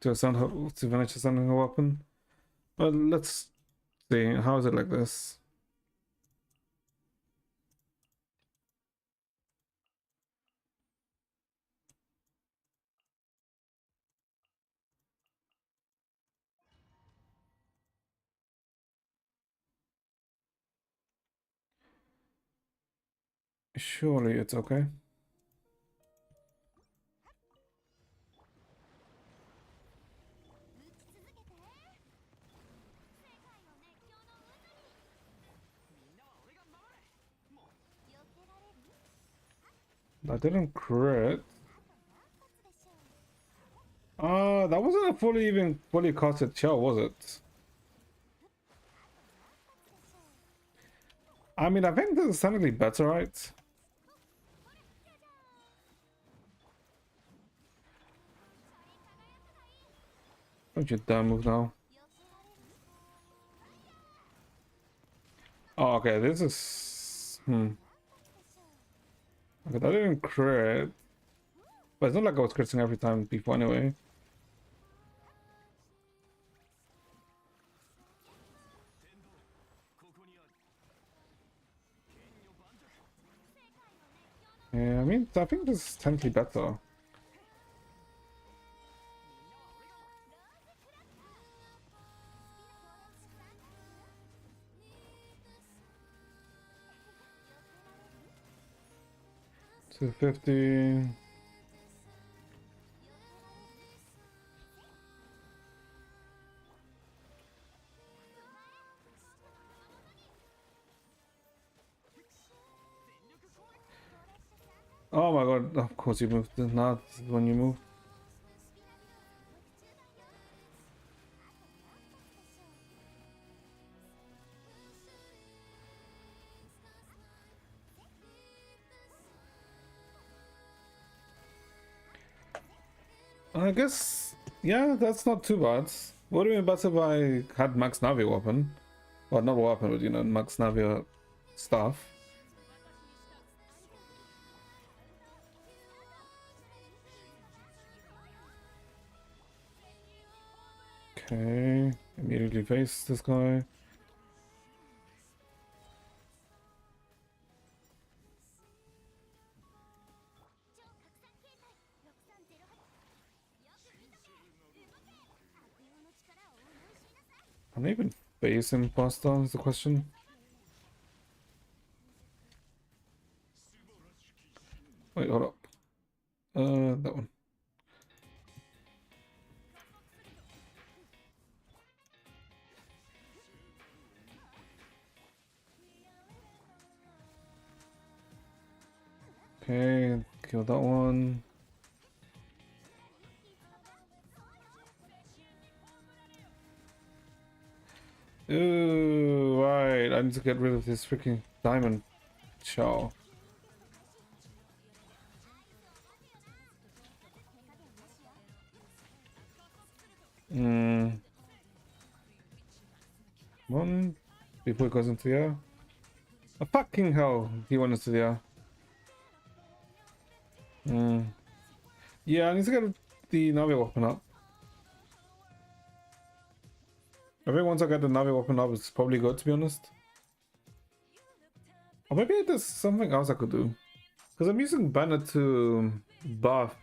to finish ascending a weapon. But let's see, how is it like this? Surely it's okay. I didn't crit. That wasn't a fully casted shell, was it? I mean, I think this is technically better, right? Don't you dare move now. Oh, okay, this is... Okay, that didn't crit. But it's not like I was critting every time before anyway. Yeah, I mean, I think this is technically better. $250. Oh my god, of course you moved. Not when you move. I guess, yeah, that's not too bad. Would have been better if I had Max Navi weapon. Well, not weapon, but you know, Max Navi stuff. Okay, immediately face this guy. Can I even face him faster is the question. Wait, hold up. That one. Okay, kill that one. Ooh, right. I need to get rid of this freaking diamond shell. One before it goes into the air. Oh, fucking hell, he went into the air. Yeah, I need to get the Navi weapon up. I think once I get the Navi weapon up, it's probably good, to be honest. Or maybe there's something else I could do. Because I'm using Banner to buff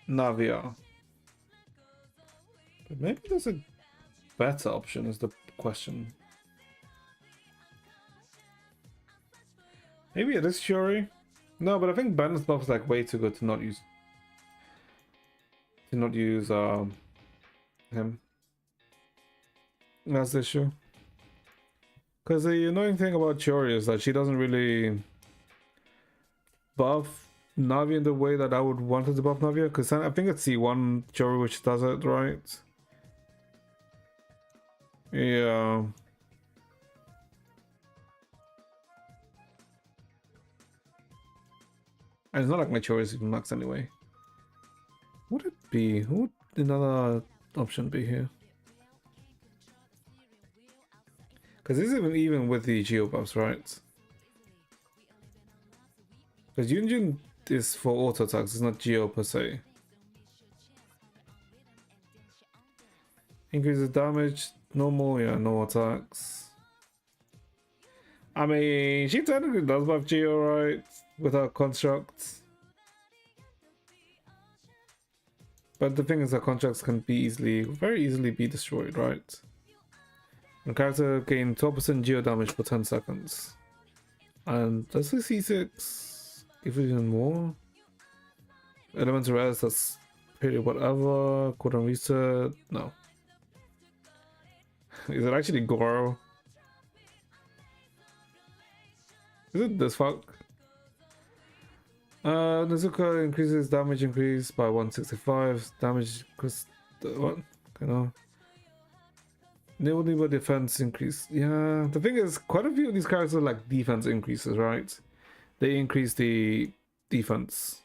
Navia. But maybe there's a better option is the question. Maybe it is Shuri. No, but I think Banner's buff is like way too good to not use. Him. That's the issue. Because the annoying thing about Shuri is that she doesn't really buff Navi in the way that I would want her to buff Navia. Because I think it's the one Shuri which does it, right? Yeah. And it's not like my Shuri is even max anyway. What would it be? Who would another option be here? Because this is even with the geo buffs, right? Because Yunjin is for auto attacks, it's not geo per se. Increases damage, normal, yeah, no attacks. I mean, she technically does buff geo, right? With her constructs. But the thing is, her constructs can be very easily be destroyed, right? The character gain 12% geo damage for 10 seconds. And does the C6 give it even more? Elemental res, that's pretty whatever. Cooldown reset, no. Is it actually Goro? Is it this fuck? Nezuko increases damage increase by 165. Damage because what? Okay, no. Defense increase. Yeah, the thing is, quite a few of these characters are like defense increases, right? They increase the defense,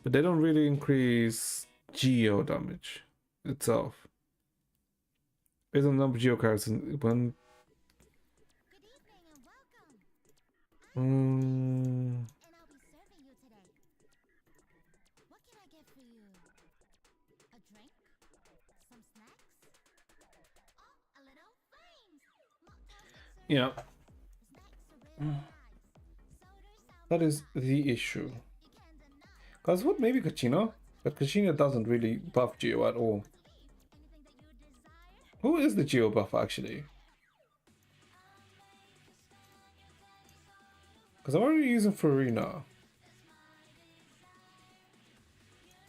but they don't really increase geo damage. itself. Based on the number of geo cards and when. Mm, yeah, that is the issue. Cause what maybe Kachina, but Kachina doesn't really buff Geo at all. Who is the Geo buff actually? Because I'm already using Farina.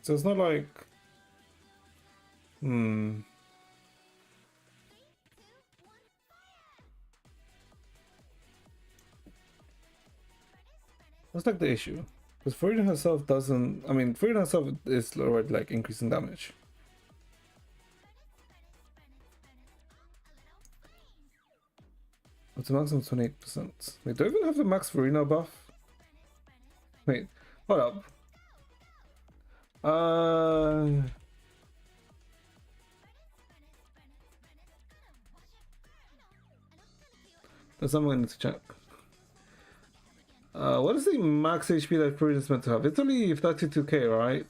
So it's not like... What's like the issue? Because Farina herself doesn't... I mean, Farina herself is already like increasing damage. What's the maximum? 28%. Wait, do I even have the max Farina buff? Wait, hold up. That's something I need to check. What is the max HP that Farina is meant to have? It's only 32k, right?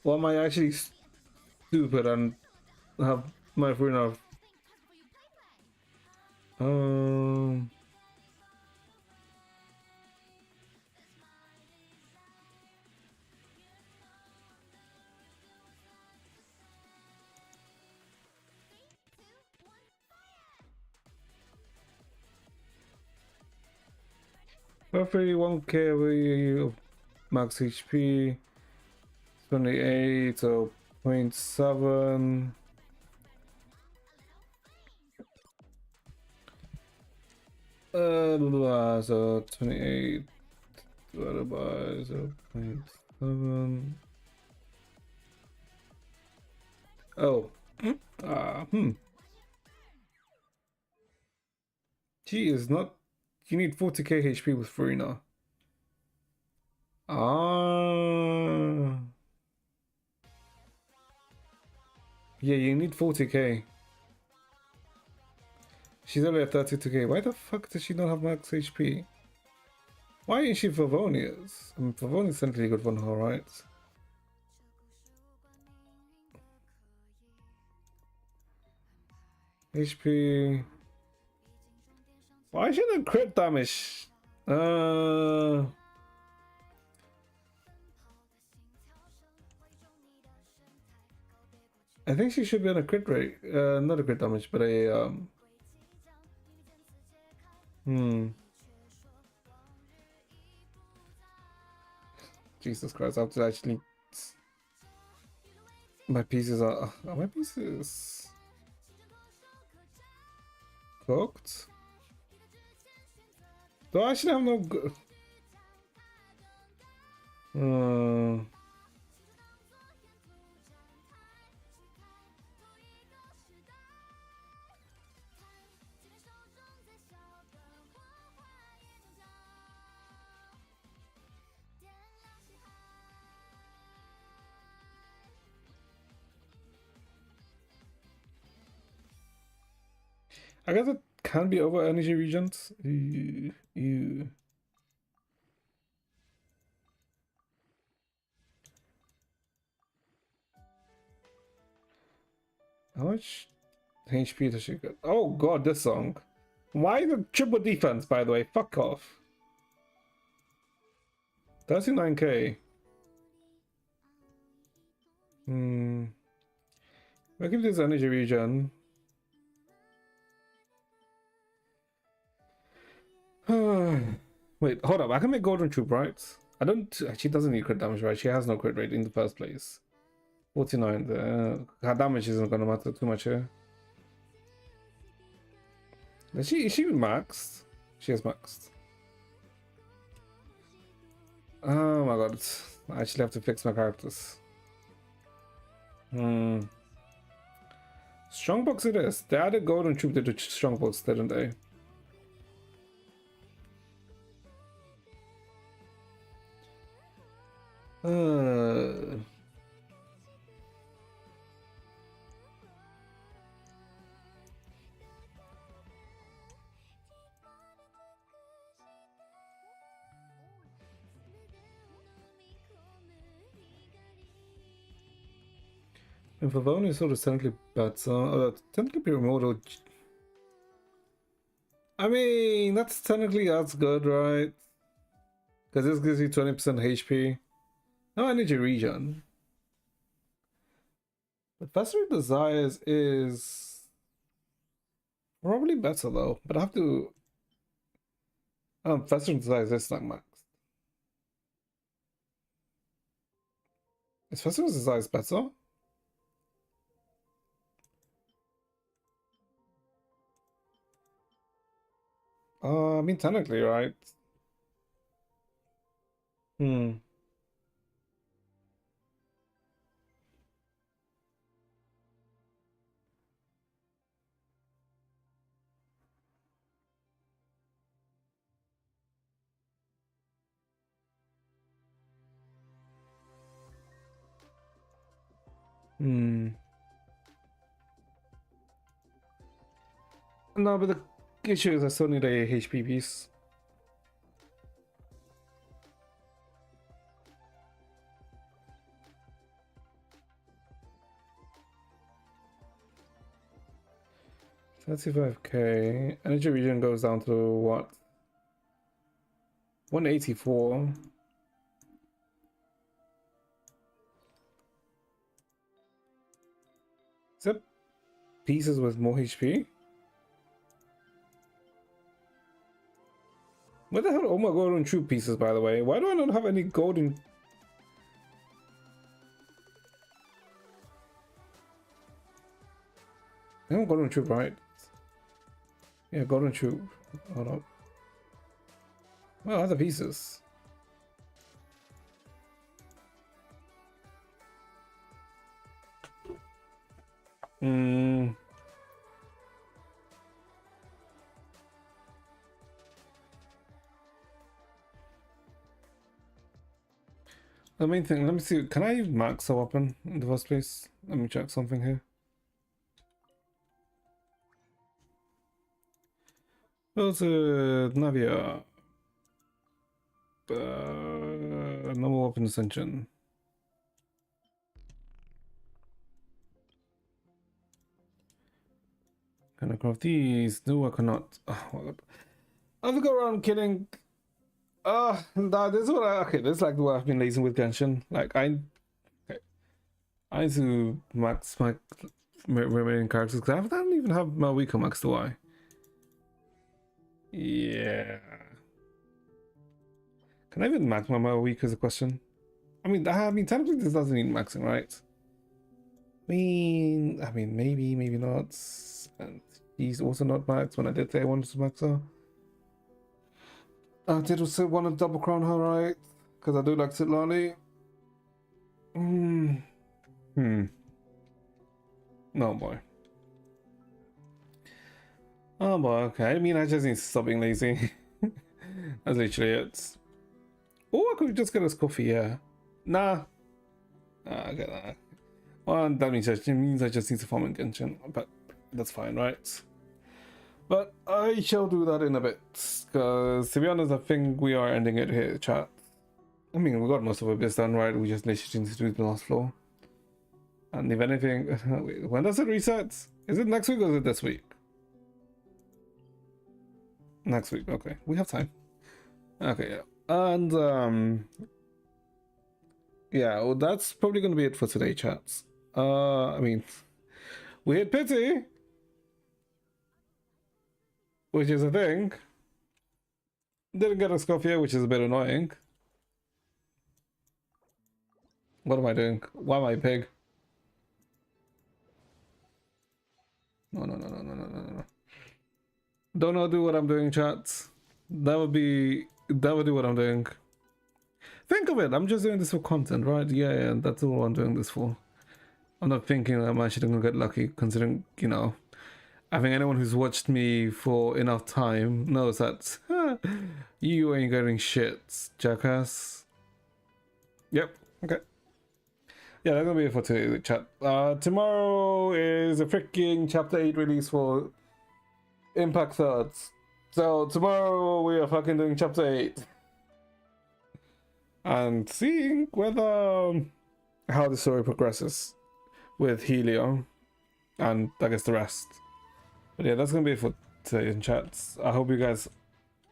Or am I actually stupid and have my Farina? Roughly 1k max HP, 28 so 0.7. So 28 divided by 0.7. Oh, She is not. You need 40k HP with Farina. Yeah, you need 40k. She's only at 32k. Why the fuck does she not have max HP? Why ain't she Favonius? I mean, Favonius technically good for her, right? HP. Why shouldn't crit damage? I think she should be on a crit rate. Not a crit damage, but a Jesus Christ, I have to actually. My pieces are my pieces cooked? Do I actually have no good? I guess it can be over energy regions. How much HP does she get? Oh god, this song. Why the triple defense, by the way? Fuck off. 39k. I'll give this energy region. Wait, hold up. I can make Golden Troop, right? I don't. She doesn't need crit damage, right? She has no crit rate in the first place. 49. Her damage isn't gonna matter too much here. Is she maxed? She is maxed. Oh my god. I actually have to fix my characters. Strongbox it is. They added Golden Troop to the Strongbox, didn't they? And Favone is sort of technically better. Technically remote. I mean, that's technically as good, right? Because this gives you 20% HP. No energy regen. But Festering Desires is probably better though. But I have to. Festering Desires is like max. Is Festering Desires better? I mean, technically, right? Hmm. Hmm. No, but the issue is I still need a HP piece. $35k. Energy regen goes down to what? 184. Is that pieces with more HP? Where the hell are all my golden troop pieces, by the way? Why do I not have any golden? I have golden troop, right? Yeah, golden troop. Hold up. Well, other pieces. Hmm. The main thing, let me see. Can I max a weapon in the first place? Let me check something here. Go to Navia. Normal weapon ascension. Can I craft these? No, I cannot. Oh, well, I have to go around killing. Nah, this is what okay, this is like what I've been lazing with Genshin. Like I need to max my remaining characters because I don't even have Malwika max, do I? Yeah. Can I even max my Malwika is a question? I mean, technically this doesn't need maxing, right? I mean, maybe not. And he's also not maxed when I did say I wanted to max her. I did also want to double crown her, right? Because I do like Sitlani. No, boy. Oh boy, okay. I mean, I just need to stop being lazy. That's literally it. Oh, I could just get a Escoffier. Yeah. Nah. I get that. Well, that means I just need to farm in Genshin, but that's fine, right? But I shall do that in a bit, because to be honest, I think we are ending it here, chat. I mean, we got most of our bits done, right? We just literally need to do the last floor. And if anything, wait, when does it reset? Is it next week or is it this week? Next week, okay. We have time. Okay, yeah. And, yeah, well, that's probably going to be it for today, chats. I mean, we hit pity, which is a thing. Didn't get a Escoffier, which is a bit annoying. What am I doing? Why am I a pig? No. Don't know do what I'm doing, chats. That would do what I'm doing. Think of it, I'm just doing this for content, right? Yeah, that's all I'm doing this for. I'm not thinking I'm actually gonna get lucky, considering, you know, I think anyone who's watched me for enough time knows that you ain't getting shit, jackass. Yep, okay. Yeah, that's gonna be it for today, chat. Tomorrow is a freaking chapter 8 release for Impact Thirds. So tomorrow we are fucking doing chapter 8. And seeing whether how the story progresses. with Helio and I guess the rest. But yeah, that's gonna be it for today in chats. I hope you guys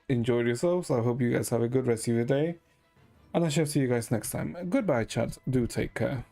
enjoyed yourselves. I hope you guys have a good rest of your day. And I shall see you guys next time. Goodbye, chat. Do take care.